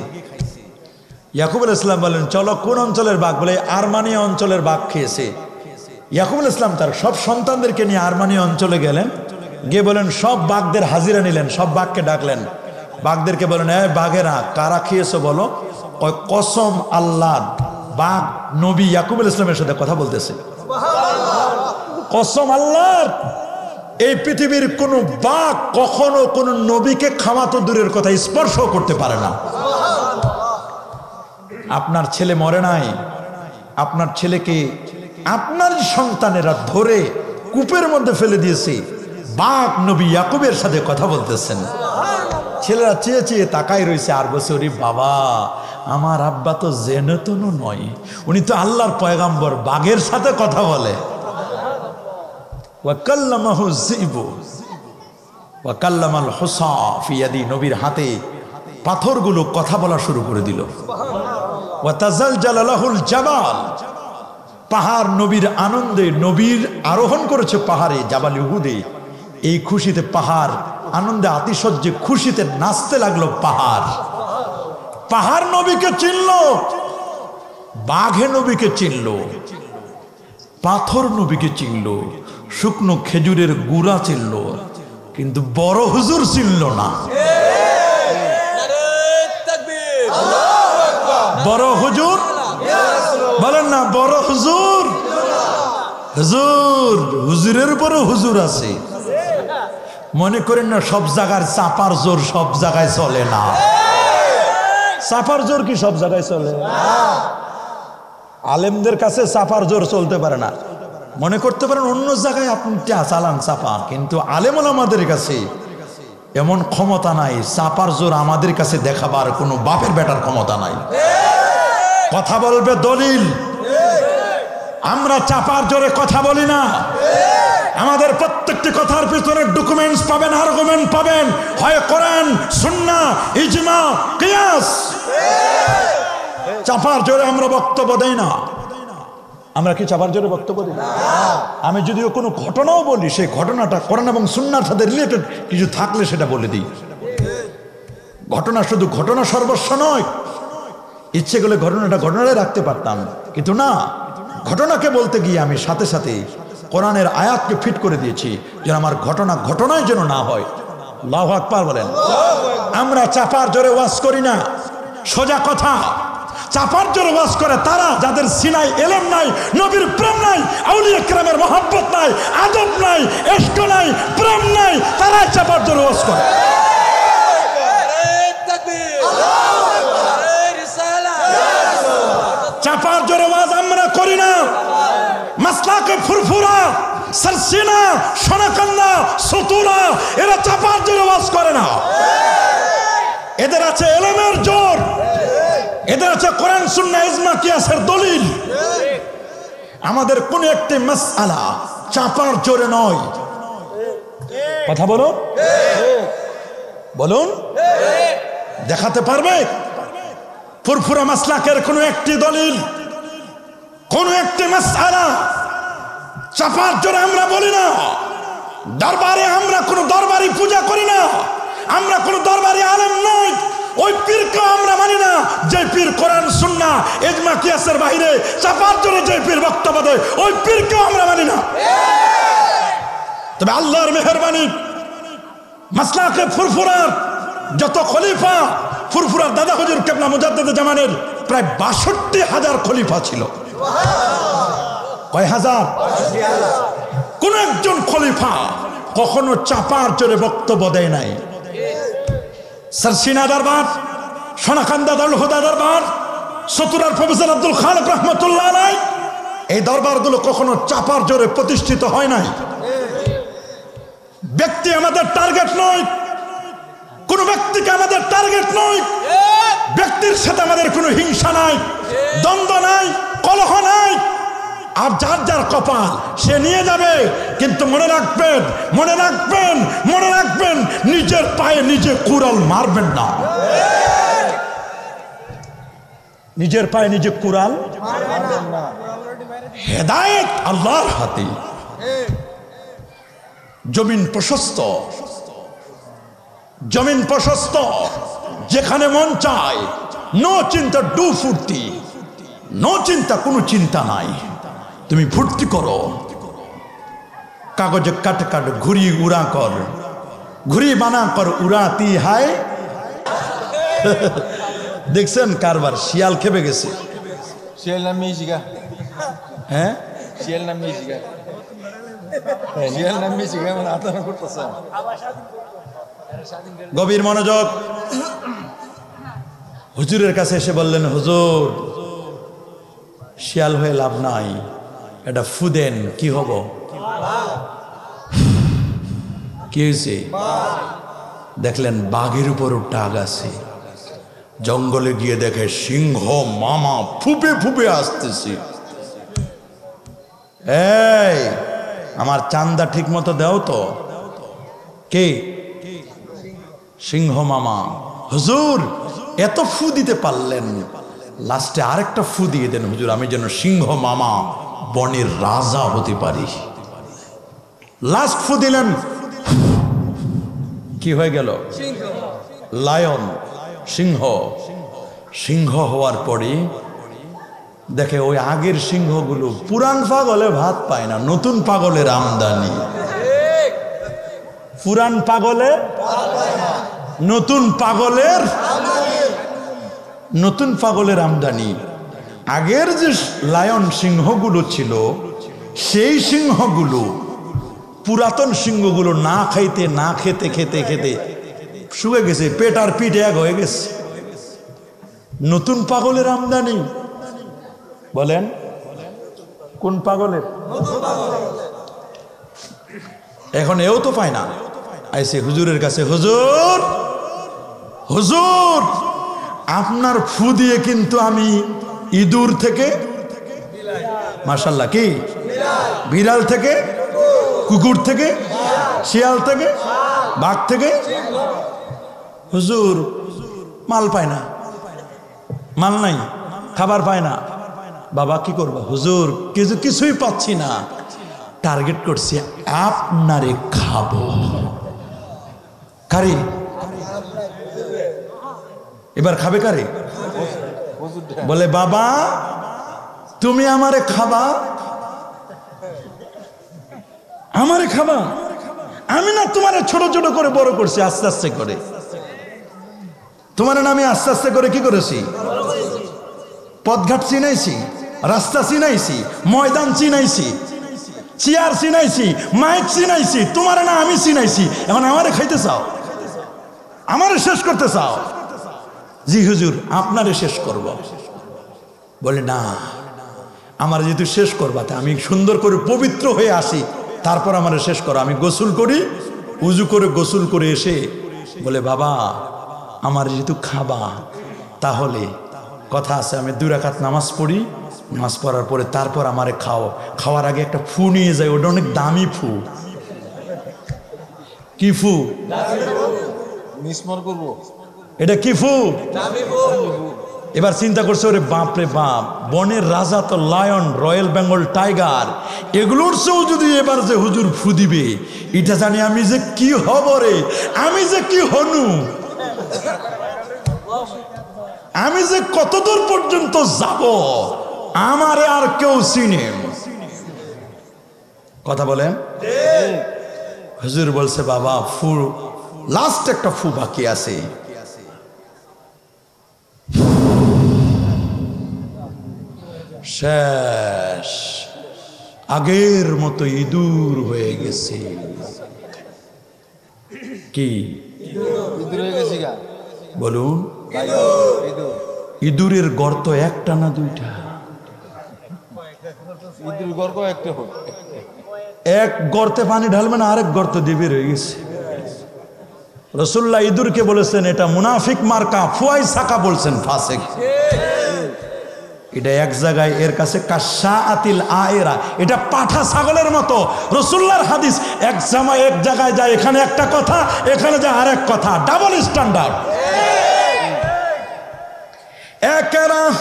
ইয়াকুব আলাইহিস সালাম বলেন, চলো কোন অঞ্চলের বাঘ? বলে আরমানিয়া অঞ্চলের বাঘ খেয়েছে। ইয়াকুব আলাইহিস সালাম তার সব সন্তানদেরকে নিয়ে আরমানিয়া অঞ্চলে গেলেন, গিয়ে বলেন সব বাঘদের হাজিরা নিলেন, সব বাঘকে ডাকলেন, বাঘদেরকে বলেন, বাঘেরা কারা খেয়েছো বলো। কসম আল্লাহ, বাঘ নবী ইয়াকুব আলাইহিস সালামের সাথে কথা বলতেছে। কসম আল্লাহর, এই পৃথিবীর কোন বাঘ কখনো কোন নবীকে খাওয়া তো দূরের কথা স্পর্শ করতে পারে না। আপনার ছেলে মরে নাই, আপনার ছেলেকে আপনার সন্তানেরা ধরে কূপের মধ্যে ফেলে দিয়েছে, বাঘ নবী ইয়াকুবের সাথে কথা বলতেছেন। ছেলেরা চেয়ে চেয়ে তাকাই রয়েছে আর বলছে, ওরে বাবা, আমার আব্বা তো জেনেতনু নয়, উনি তো আল্লাহর পয়গাম্বর, বাঘের সাথে কথা বলে। ওয়াকাল্লামাহু যিবু ওয়াকাল্লামাল হুসা ফি ইয়াদি, নবীর হাতে পাথরগুলো কথা বলা শুরু করে দিল। ওয়াতাজালজালা লাহুল জাবাল, পাহাড় নবীর আনন্দে, নবীর আরোহণ করেছে পাহাড়ে জাবাল উহুদে, এই খুশিতে পাহাড় আনন্দে আতিশয্যে খুশিতে নাচতে লাগলো। পাহাড় নবীকে চিনল, বাঘে নবীকে চিনল, পাথর নবীকে চিনল, শুকনো খেজুরের গুড়া চিনল, কিন্তু বড় হুজুর চিনল না। বড় হুজুর বলেন না, বড় হুজুর, হুজুর, হুজুরের উপরে হুজুর আছে। মনে করেন না সব জায়গার চাপার জোর সব জায়গায় চলে না। চাপার জোর কি সব জায়গায় চলে? আলেমদের কাছে চাপার জোর চলতে পারে না। মনে করতে পারেন অন্য জায়গায় আপনি চালান চাপা, কিন্তু আলেম ওলামাদের কাছে এমন ক্ষমতা নাই। চাপার জোর আমাদের কাছে দেখাবার কোনো বাপের বেটার ক্ষমতা নাই। কথা বলবে দলিল, আমরা চাপার জোরে কথা বলি না। আমাদের প্রত্যেকটি কথার পিছনে ডকুমেন্টস পাবেন, আর্গুমেন্ট পাবেন, হয় কোরআন, সুন্নাহ, ইজমা, কিয়াস। চাপার জোরে আমরা বক্তব্য দেই না। আমরা কি চাপার জোরে বক্তব্য দিই? আমি যদিও কোনো ঘটনাও বলি, সেই ঘটনাটা কোরআন এবং সুন্নাহর সাথে রিলেটেড কিছু থাকলে সেটা বলে দিই। ঘটনা শুধু ঘটনা সর্বস্ব নয়। ইচ্ছে করলে ঘটনাটা ঘটনায় রাখতে পারতাম, কিন্তু না, ঘটনাকে বলতে গিয়ে আমি সাথে সাথে কোরআনের আয়াতকে ফিট করে দিয়েছি, যেন আমার ঘটনা ঘটনায় যেন না হয়। আল্লাহু আকবার বলেন। আমরা চাপার জোরে ওয়াজ করি না, সোজা কথা। চাপার জোরে ওয়াজ করে তারা যাদের সিনায় এলেম নাই, নবীর প্রেম নাই, আউলিয়া কেরামের মহব্বত নাই, আদব নাই, ইশক নাই, প্রেম নাই, তারাই চাপার জোরে ওয়াজ করে। চাপার জোরে ওয়াজ আমরা করি না। মাসলাকে ফুরফুরা, সরসিনা, সোনাকান্দা, সতুরা, এরা চাপার জোরে ওয়াজ করে না। এদের আছে এলেমের জোর, এদের আছে কোরআন সুন্নাহ ইজমা কিয়াসের দলিল। আমাদের কোন একটি মাসআলা চাপার জোরে নয়। কথা বলো, বলুন, দেখাতে পারবে ফুরফুরা মাসলাকের কোন একটি দলিল, কোন একটি মাসআলা চাপার জোরে আমরা বলি না। দরবারে আমরা কোন দরবারি পূজা করি না। আমরা কোন দরবারি আলেম নই। ওই পীরকে আমরা মানি না যে পীর কোরআন সুন্নাহ ইজমা কিয়াসের বাইরে চাপার জোরে যে পীর বক্তব্য দেয়, ওই পীরকেও আমরা মানি না। তবে আল্লাহর মেহেরবানি, মাসলাকে ফুরফুরার যত খলিফা, ফুরফুরার দাদা হুজুর কেবলা মুজাদ্দিদে জামানের প্রায় ৬২,০০০ খলিফা ছিল। কয় হাজার? কোন একজন খলিফা কখনো চাপার জোরে বক্তব্য দেয় নাই। সরসিনা দরবার, সোনাকান্দা দারুল হুদা দরবার, সতুরার প্রফেসর আব্দুল খালেক রহমতুল্লাহ আলাইহি, এই দরবারগুলো কখনো চাপার জোরে প্রতিষ্ঠিত হয় নাই। ব্যক্তি আমাদের টার্গেট নয়, কোন ব্যক্তিকে আমাদের টার্গেট নয়। ব্যক্তির সাথে আমাদের কোনো হিংসা নাই, দ্বন্দ্ব নাই, কলহ নাই। আর যার যার কপাল সে নিয়ে যাবে, কিন্তু মনে রাখবেন, মনে রাখবেন, মনে রাখবেন, নিজের পায়ে নিজে কুড়াল মারবেন না। নিজের পায়ে নিজে কুড়াল, হেদায়েত আল্লাহর হাতে। জমিন প্রশস্ত, জমিন প্রশস্ত, যেখানে মন চায়, নো চিন্তা, ডু ফুর্তি, নো চিন্তা, কোনো চিন্তা নাই, তুমি ফুর্তি করো, কাগজে কাট কাট, ঘুরি উড়া কর, ঘুরি বানা কর, উড়াতি হায়। দেখছেন কারবার, শিয়াল খেপে গেছে। শিয়াল নাম মিশিগা, হ্যাঁ শিয়াল নাম মিশিগা, শিয়াল নাম মিশিগা, মানে আতঙ্ক করতেছে। গভীর মনোযোগ। হুজুরের কাছে এসে বললেন, হুজুর শিয়াল হয়ে লাভ নাই, এটা ফু দেন, কি হব? কি হয়েছে? দেখলেন বাঘের উপর টাগ আছে। জঙ্গলে গিয়ে দেখে সিংহ মামা ফুপে ফুপে আসতেছে। এই আমার চান্দা ঠিক মতো দাও তো। কে? সিংহ মামা। হুজুর এত ফু দিতে পারলেন, লাস্টে আরেকটা ফু দিয়ে দেন হুজুর, আমি যেন সিংহ মামা বনের রাজা হতে পারি। লাস্ট ফু দিলেন, কি হয়ে গেল? লায়ন, সিংহ। সিংহ হওয়ার পরে দেখে ওই আগের সিংহগুলো পুরান পাগলে ভাত পায় না, নতুন পাগলের আমদানি। পুরান পাগলে, নতুন পাগলের, নতুন পাগলের আমদানি। আগের যে লায়ন সিংহগুলো ছিল, সেই সিংহগুলো, পুরাতন সিংহগুলো না খাইতে না খেতে খেতে খেতে শুয়ে গেছে, পেট আর পিঠ এক হয়ে গেছে। নতুন পাগলের আমদানি। বলেন কোন পাগলের? এখন এও তো পায় না, আইসে হুজুরের কাছে, হুজুর হুজুর আপনার ফু দিয়ে কিন্তু আমি ইঁদুর থেকে, মাশাআল্লাহ, কি বিড়াল থেকে, কুকুর থেকে, শিয়াল থেকে, বাঘ থেকে, হুজুর মাল পায় না, মাল নাই, খাবার পায় না। বাবা কি করবা? হুজুর কিছুই পাচ্ছি না, টার্গেট করছি আপনারে খাবো। কারে? এবার খাবে কারে? বলে বাবা তুমি আমারে খাবা, আমারে খাবা। আমি না তোমারে ছোট ছোট করে বড় করছি, আস্তে আস্তে করে। তোমার আমি আস্তে আস্তে করে কি করেছি? পথঘাট চিনাইছি, রাস্তা চিনাইছি, ময়দান চিনাইছি, চেয়ার চিনাইছি, মাইক চিনাইছি। তোমার না আমি চিনাইছি, এখন আমারে খাইতে চাও, আমারে শেষ করতে চাও? জি হুজুর আপনারে শেষ করব। বলে না, আমার যেহেতু শেষ করবাতে আমি সুন্দর করে পবিত্র হয়ে আসি, তারপর আমারে শেষ করো। আমি গোসল করি, উজু করে গোসল করে এসে বলে বাবা আমার যেহেতু খাবা, তাহলে কথা আছে, আমি 2 রাকাত নামাজ পড়ি, নামাজ পড়ার পরে তারপর আমারে খাও। খাওয়ার আগে একটা ফু নিয়ে যাই, ওটা অনেক দামি ফু। কি ফু? মিসমর করব। এটা কি ফু? এবার চিন্তা করছে, ওরে বাপ রে বাপ, বনের রাজা তো লায়ন, রয়্যাল বেঙ্গল টাইগার, এগুলোর চেয়েও যদি এবার যে হুজুর ফু দিবে, এটা জানি আমি যে কি হব রে, আমি যে কি হনু, আমি যে কতদূর পর্যন্ত যাব, আমারে আর কেউ চিনে। কথা বলেন। হুজুর বলছে বাবা ফু, লাস্ট একটা ফু বাকি আছে। শেষ, আগের মতো ইঁদুর হয়ে গেছে। কি ইঁদুর হয়ে গেছি গা? বলুন। ইঁদুর, ইঁদুরের গর্ত একটা না দুইটা? ইঁদুর গর্গ একটা হোক। এক গর্তে পানি ঢালবেন, আরেক গর্ত দিয়ে বের হয়ে গেছে। রাসূলুল্লাহ ইঁদুরকে বলেছেন এটা মুনাফিক মার্কা, ফুয়াই সাকা বলছেন ফাসিক। এটা এক জায়গায় এর কাছে কাশাআতিল আয়েরা, এটা পাঠা ছাগলের মতো। রাসূলুল্লাহর হাদিস, এক জায়গায় যায় এখানে একটা কথা, এখানে যায় আরেক কথা, ডাবল স্ট্যান্ডার্ড। এক রাহ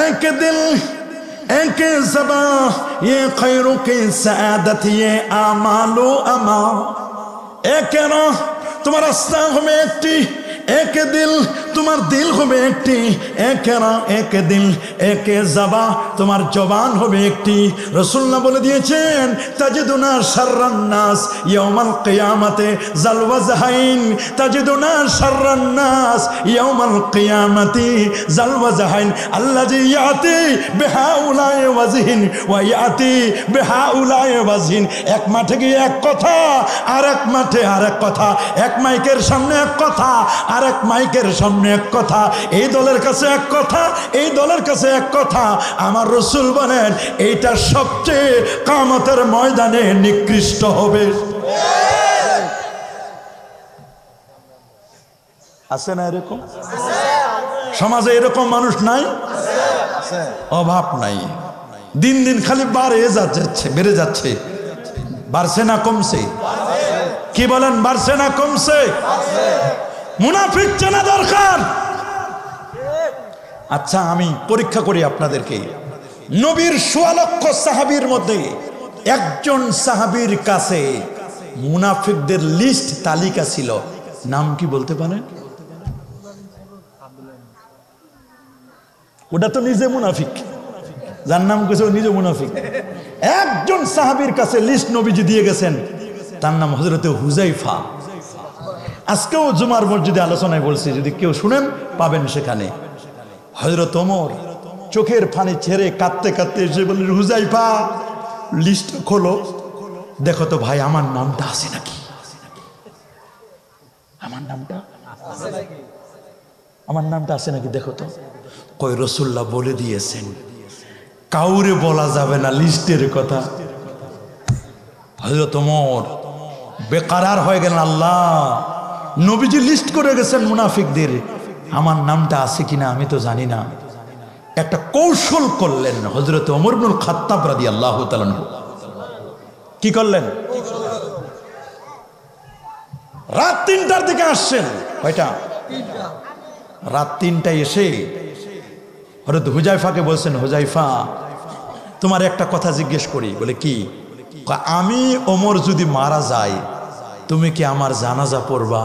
এক দিল একে জবা ये खैरों के सआदत ये आमालो अमा একে না তোমার রাস্তা হবে একটি একে দিল তোমার দিল হবে একটি একে না একে দিল একে জবা তোমার জবান হবে একটি রাসূলুল্লাহ বলে দিয়েছেন তাজিদুনা শাররান নাস ইয়াউমাল কিয়ামাতে জাল ওয়াজহাইন তাজিদুনা শাররান নাস ইয়াউমাল কিয়ামাতি জাল ওয়াজহাইন আল্লাযী ইয়াতি বিহাউলাই ওয়াজহিন ওয়া ইয়াতি বিহাউলাই ওয়াজহিন এক মাঠে গিয়ে এক কথা আর এক মাঠে আরেক কথা এক মাইকের সামনে এক কথা আরেক মাইকের সামনে এক কথা এই দলের কাছে এক কথা এই দলের কাছে এক কথা আমার রাসূল বলেন এইটা সবচেয়ে কিয়ামতের ময়দানে নিকৃষ্ট হবে আছে না এরকম সমাজে এরকম মানুষ নাই অভাব নাই দিন দিন খালি বেড়ে যাচ্ছে বাড়ছে না কমছে কি বলেন বাড়ছে না কমছে মুনাফিক চেনা দরকার আচ্ছা আমি পরীক্ষা করি আপনাদেরকে নবীর ১৬ লক্ষ সাহাবীর মধ্যে একজন সাহাবীর কাছে মুনাফিকদের লিস্ট তালিকা ছিল নাম কি বলতে পারেন ওটা তো নিজে মুনাফিক যার নাম কিছু নিজে মুনাফিক একজন সাহাবীর কাছে লিস্ট নবীজি দিয়ে গেছেন তার নাম হযরতে হুযায়ফা আজকেও জুমার মসজিদে আলোচনায় বলছি যদি কেউ শুনেন পাবেন সেখানে হযরত ওমর চোখের পানি ছেড়ে কাঁদতে কাঁদতে এসে বললেন হুযায়ফা লিস্ট খোলো দেখো তো ভাই আমার নামটা আছে নাকি আমার নামটা আছে নাকি দেখো তো কই রাসূলুল্লাহ বলে দিয়েছেন কাউরে বলা যাবে না লিস্টের কথা হযরত ওমর বেকারার হয়ে গেলেন আল্লাহ নবীজি লিস্ট করে গেছেন মুনাফিকদের আমার নামটা আছে কিনা আমি তো জানি না একটা কৌশল করলেন হযরত ওমর ইবনুল খাত্তাব রাদিয়াল্লাহু তাআলা কি করলেন রাত ৩টার দিকে আসছেন কয়টা রাত ৩টায় এসে হযরত হুযায়ফাকে বলছেন হুযায়ফা তোমার একটা কথা জিজ্ঞেস করি বলে কি আমি ওমর যদি মারা যাই তুমি কি আমার জানাজা পড়বা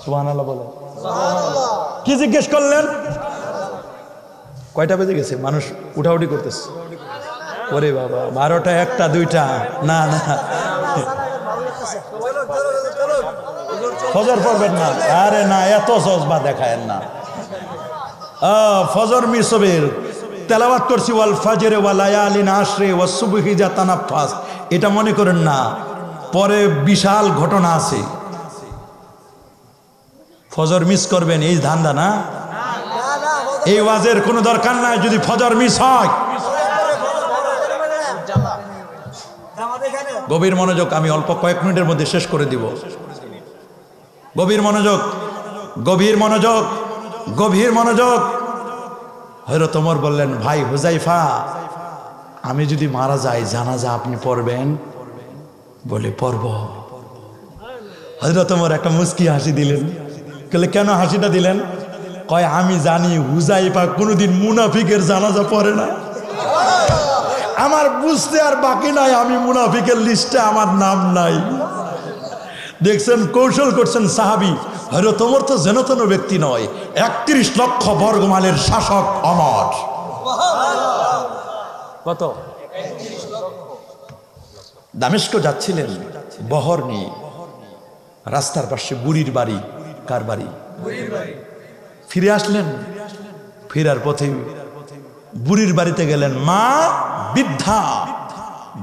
সুবহানাল্লাহ বলে কি জিজ্ঞেস করলেন কয়টা বেজে গেছে মানুষ উঠাউঠি করতেছে ওরে বাবা ১২টা ১টা ২টা না না ফজর পড়বেন না আরে না এত জজবা দেখায়েন না ফজর মিস হবে তেলাওয়াত করছি ওয়াল ফাজরে ওয়া লায়ালিন আশরে ওয়াস সুবহি যা তানাফাস এটা মনে করেন না পরে বিশাল ঘটনা আছে ফজর মিস করবেন এই ধান্দা না এই ওয়াজের কোনো দরকার নাই যদি ফজর মিস হয় গভীর মনোযোগ আমি অল্প কয়েক মিনিটের মধ্যে শেষ করে দিব গভীর মনোযোগ গভীর মনোযোগ গভীর মনোযোগ হযরত ওমর বললেন ভাই হুযায়ফা আমি যদি মারা যাই জানাজা আপনি পড়বেন বলে পড়ব হযরত ওমর একটা মুস্কি হাসি দিলেন বলে কেন হাসিটা দিলেন কয় আমি জানি হুযায়ফা কোনোদিন মুনাফিকের জানাজা পড়ে না আমার বুঝতে আর বাকি নাই আমি মুনাফিকের লিস্টে আমার নাম নাই দেখছেন কৌশল করছেন সাহাবী হযরত ওমর তো যেন তেন ব্যক্তি নয় ৩১ লক্ষ বর্গমাইলের শাসক অমর কত দামেস্ক যাচ্ছিলেন বহর নিয়ে রাস্তার পাশে বুড়ির বাড়ি কার বাড়ি ফিরে আসলেন ফেরার পথে বুড়ির বাড়িতে গেলেন মা বৃদ্ধা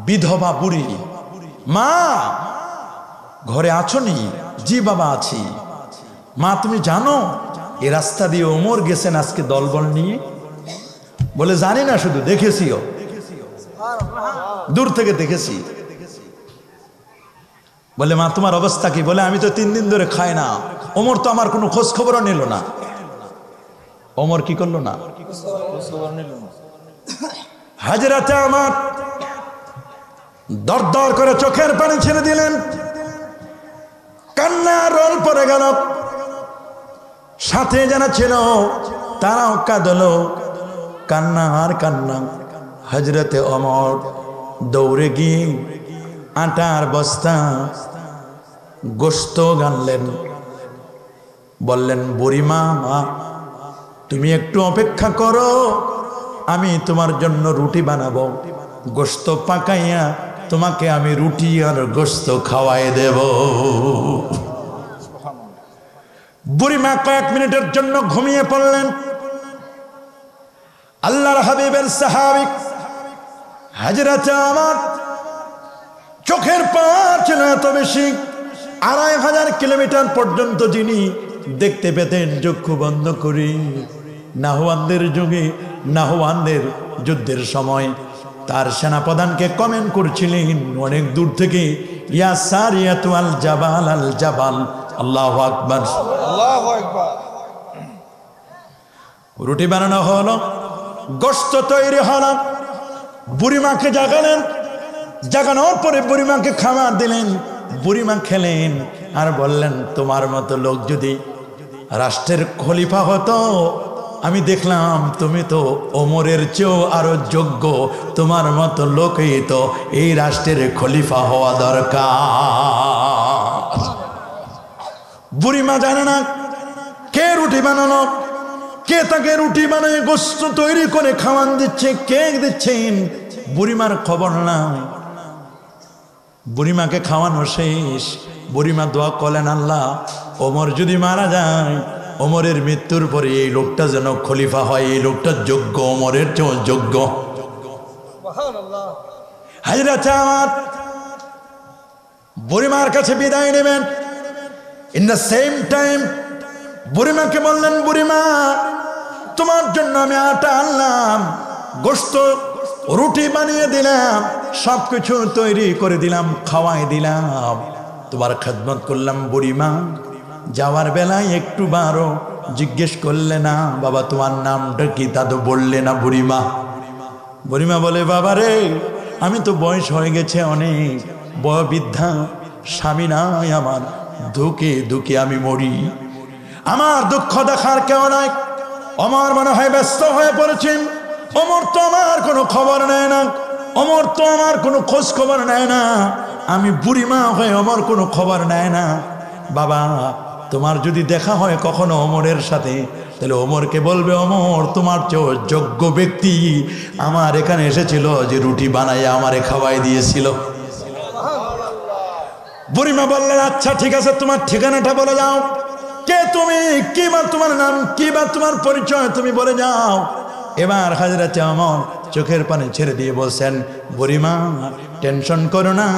বিধবা বুড়ি মা ঘরে আছো নি জি বাবা আছি মা তুমি জানো এই রাস্তা দিয়ে ওমর গেছেন আজকে দলবল নিয়ে বলে জানি না শুধু দেখেছিও দূর থেকে দেখেছি বলে মা তোমার অবস্থা কি বলে আমি তো 3 দিন ধরে খাই না ওমর তো আমার কোনো খোঁজ খবরও নিল না ওমর কি করলো না হাজরাতে আমার দরদর করে চোখের পানি ছেড়ে দিলেন কান্না রোল পড়ে গেল সাথে যারা ছিল তারাও কাঁদলো কান্না আর কান্না। হজরতে ওমর দৌড়ে গিয়ে আটার বস্তা গোস্ত গানলেন, বললেন বুড়িমা তুমি একটু অপেক্ষা করো, আমি তোমার জন্য রুটি বানাবো, গোস্ত পাকাইয়া তোমাকে আমি রুটি আর গোস্ত খাওয়াই দেব। বুড়িমা কয়েক মিনিটের জন্য ঘুমিয়ে পড়লেন। আল্লাহর হাবিবের সাহাবী হযরত ওমর চোখের পাওয়ার ছিল এত বেশি, 2500 কিলোমিটার পর্যন্ত যিনি দেখতে পেতেন চক্ষু বন্ধ করি। নাহওয়ানদের যুগে, নাহওয়ানদের যুদ্ধের সময় তার সেনাপ্রধানকে কমেন্ট করছিলেন অনেক দূর থেকে, ইয়া সারিয়াতু আল জাবাল আল জাবাল, আল্লাহু আকবার, আল্লাহু আকবার। রুটি বানানো হলো, গোশত তৈরি হলো, বুড়িমাকে জাগালেন, জাগানোর পরে বুড়িমাকে খাবার দিলেন, বুড়িমা খেলেন আর বললেন তোমার মতো লোক যদি রাষ্ট্রের খলিফা হতো, আমি দেখলাম তুমি তো ওমরের চেয়েও আরো যোগ্য, তোমার মতো লোকই তো এই রাষ্ট্রের খলিফা হওয়া দরকার। বুড়িমা জানে না কে রুটি বানানো, কে তাকে রুটি বানিয়ে গোশত তৈরি করে খাওয়ান দিচ্ছে, কে দিচ্ছেন, বুড়িমার খবর নাই। বুড়িমাকে খাওয়ানো শেষ, বুড়িমা দোয়া করলেন আল্লাহ ওমর যদি মারা যায়, ওমরের মৃত্যুর পরে এই লোকটা যেন খলিফা হয়, এই লোকটা যোগ্য, ওমরের চেয়েও যোগ্য। হযরত ওমর বুড়িমার কাছে বিদায় নেবেন। ইন দ্য সেম টাইম বুড়িমাকে বললেন বুড়িমা তোমার জন্য আমি আটা আনলাম, গোশত রুটি বানিয়ে দিলাম, সবকিছু তৈরি করে দিলাম, খাওয়াই দিলাম, তোমার খেদমত করলাম। বুড়িমা যাওয়ার বেলায় একটু বারো জিজ্ঞেস করলে না বাবা তোমার নামটা কি, তা তো বললে না বুড়িমা। বুড়িমা বলে বাবা রে আমি তো বয়স হয়ে গেছে অনেক, বয়োবৃদ্ধা, স্বামী নাই আমার, দুঃখে দুঃখে আমি মরি, আমার দুঃখ দেখার কেউ নাই। ওমর মনে হয় ব্যস্ত হয়ে পড়েছেন, ওমর তো আমার কোনো খবর নেয় না, ওমর তো আমার কোনো খোঁজ খবর নেয় না, আমি বুড়িমা হয়ে ওমর কোনো খবর নেয় না। বাবা তোমার যদি দেখা হয় কখনো ওমরের সাথে, তাহলে ওমরকে বলবে ওমর তোমার চেয়ে যোগ্য ব্যক্তি আমার এখানে এসেছিল, যে রুটি বানাইয়া আমারে খাওয়াই দিয়েছিল। বুড়িমা বললেন আচ্ছা ঠিক আছে তোমার ঠিকানাটা বলে যাও, কে তুমি, কি বা তোমার নাম, কি বা তোমার পরিচয়, তুমি বলে যাও। এবার হযরত ওমর চোখের পানি ছেড়ে দিয়ে বলছেন বুড়িমা টেনশন করো না,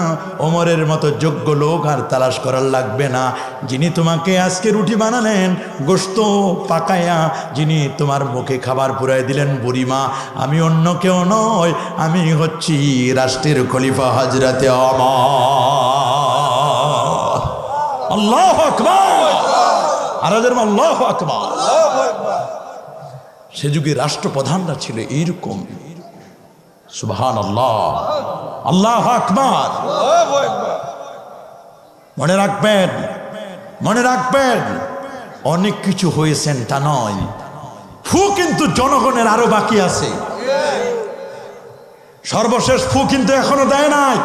ওমরের মতো যোগ্য লোক আর তালাশ করার লাগবে না, যিনি তোমাকে আজকে রুটি বানালেন, গোশত পাকায়া যিনি তোমার মুখে খাবার পুরাই দিলেন বুড়িমা, আমি অন্য কেউ নয়, আমি হচ্ছি রাষ্ট্রের খলিফা হযরত ওমর। আল্লাহু আকবার, আর আল্লাহু আকবার। সে যুগে রাষ্ট্রপ্রধানরা ছিল এইরকম। সুবহানাল্লাহ, আল্লাহু আকবার। মনে রাখবেন, মনে রাখবেন অনেক কিছু হয়েছেন তা নয়, ফু কিন্তু জনগণের আরো বাকি আছে। সর্বশেষ ফু কিন্তু এখনো দেয় নাই,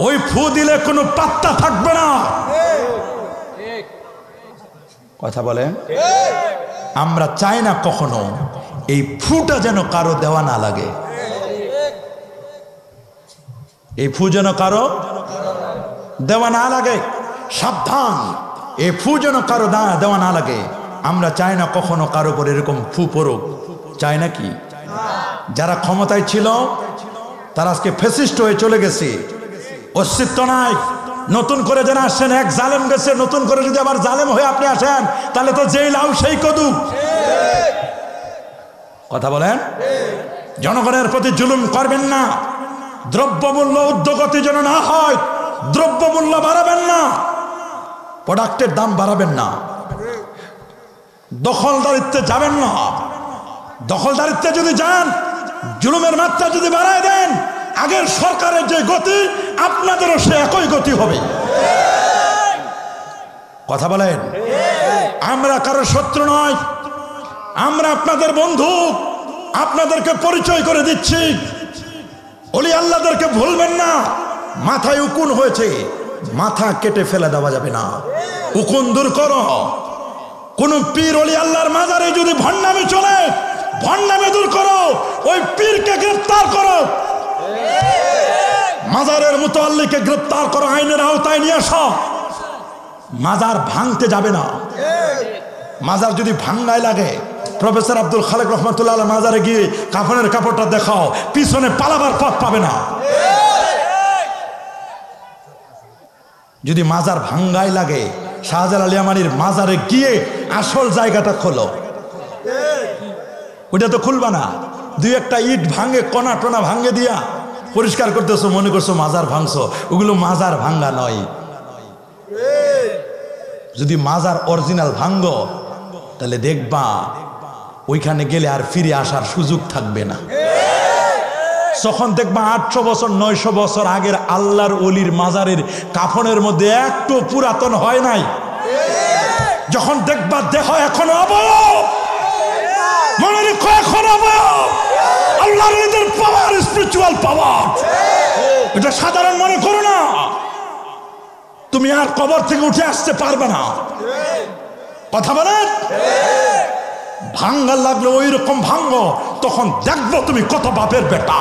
ওই ফু দিলে কোনো পাত্তা থাকবে না। কথা বলেন, আমরা চাই না কখনো এই ফুটা যেন কারো দেওয়া না লাগে, এই ফু যেন কারো দেওয়া না লাগে, সাবধান, এই ফু যেন কারো দেওয়া না লাগে। আমরা চাই না কখনো কারো উপর এরকম ফু পড়ুক, চাই না কি? যারা ক্ষমতায় ছিল তারা আজকে ফ্যাসিস্ট হয়ে চলে গেছে, অস্তিত্ব নাই। নতুন করে যারা আসছেন, এক জালেম গেছে, নতুন করে যদি আবার জালেম হয়ে আপনি আসেন তাহলে তো যেই লাউ সেই কদু। কথা বলেন, জনগণের প্রতি জুলুম করবেন না, দ্রব্যমূল্য ঊর্ধ্বগতি যেন না হয়, দ্রব্যমূল্য বাড়াবেন না, প্রোডাক্টের দাম বাড়াবেন না, দখলদারিত্বে যাবেন না। দখলদারিত্বে যদি যান, জুলুমের মাত্রা যদি বাড়ায় দেন, আগের সরকারের যে গতি আপনাদেরও সে একই গতি হবে। কথা বলেন, আমরা কারো শত্রু নয়, আমরা আপনাদের বন্ধু, আপনাদেরকে পরিচয় করে দিচ্ছি, ওলি আল্লাহদেরকে ভুলবেন না। মাথায় উকুন হয়েছে, মাথা কেটে ফেলে দেওয়া যাবে না, উকুন দূর করো। কোন পীর ওলি আল্লাহর মাজারে যদি ভণ্ডামি চলে, ভণ্ডামি দূর করো, ওই পীরকে গ্রেফতার করো, মাজারের মুতাল্লিকে গ্রেফতার করো, আইনের আওতায় নিয়ে আসো। মাজার ভাঙতে যাবে না। মাজার যদি ভাঙ্গায় লাগে, প্রফেসর আব্দুল খালেক রহমতুল্লাহ মাজারে গিয়ে কাফনের কাপড়টা দেখাও, পিছনে পালাবার পথ পাবে না। যদি মাজার ভাঙ্গায় লাগে, শাহজালাল ইয়ামানির মাজারে গিয়ে আসল জায়গাটা খোলো। ওটা তো খুলবা না, দুই একটা ইট ভাঙে, কণা টনা ভাঙে দিয়া পরিষ্কার করতেছো, মনে করছো মাজার ভাঙছো। ওগুলো মাজার ভাঙ্গা নয়। যদি মাজার অরিজিনাল ভাঙ্গো, তাহলে দেখবা ওইখানে গেলে আর ফিরে আসার সুযোগ থাকবে না। যখন দেখবা 800 বছর 900 বছর আগের আল্লাহর ওলির মাজারের কাফনের মধ্যে একটু পুরাতন হয় নাই, যখন দেখবা দেহ এখন অবয়ব, মনে রেখো এখন অবয়ব। আল্লাহর ওলিদের পাওয়ার, স্পিরিচুয়াল পাওয়ার, এটা সাধারণ মনে করো না। তুমি আর কবর থেকে উঠে আসতে পারবে না। কথা বলেন, ভাঙ্গার লাগলে ওই রকম ভাঙ্গো, তখন দেখবো তুমি কত বাপের বেটা।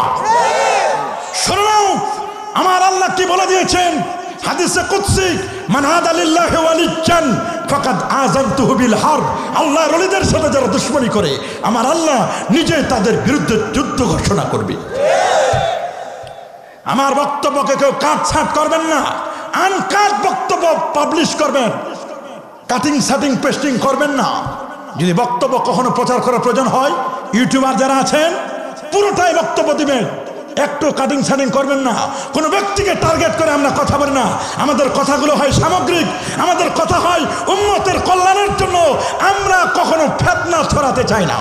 শোনো, আমার আল্লাহ কি বলে দিয়েছেন হাদিসে কুদসি, মান আদা লিল্লাহি ওয়ালিয়ান ফাকাদ আযানতুহু বিল হারব। আল্লাহর ওলিদের সাথে যারা দুশমনি করে, আমার আল্লাহ নিজে তাদের বিরুদ্ধে যুদ্ধ ঘোষণা করবে। আমার বক্তব্যকে কেউ কাটছাঁট করবেন না, আনকাট বক্তব্য পাবলিশ করবেন, কাটিং সাটিং পেস্টিং করবেন না। যদি বক্তব্য কখনো প্রচার করার প্রয়োজন হয়, ইউটিউবার যারা আছেন পুরোটাই বক্তব্য দিবেন, একটু কাটিং সাটিং করবেন না। কোনো ব্যক্তিকে টার্গেট করে আমরা কথা বলি না। আমাদের কথাগুলো হয় সামগ্রিক, আমাদের কথা হয় উম্মতের কল্যাণের জন্য। আমরা কখনো ফিতনা ছড়াতে চাই না।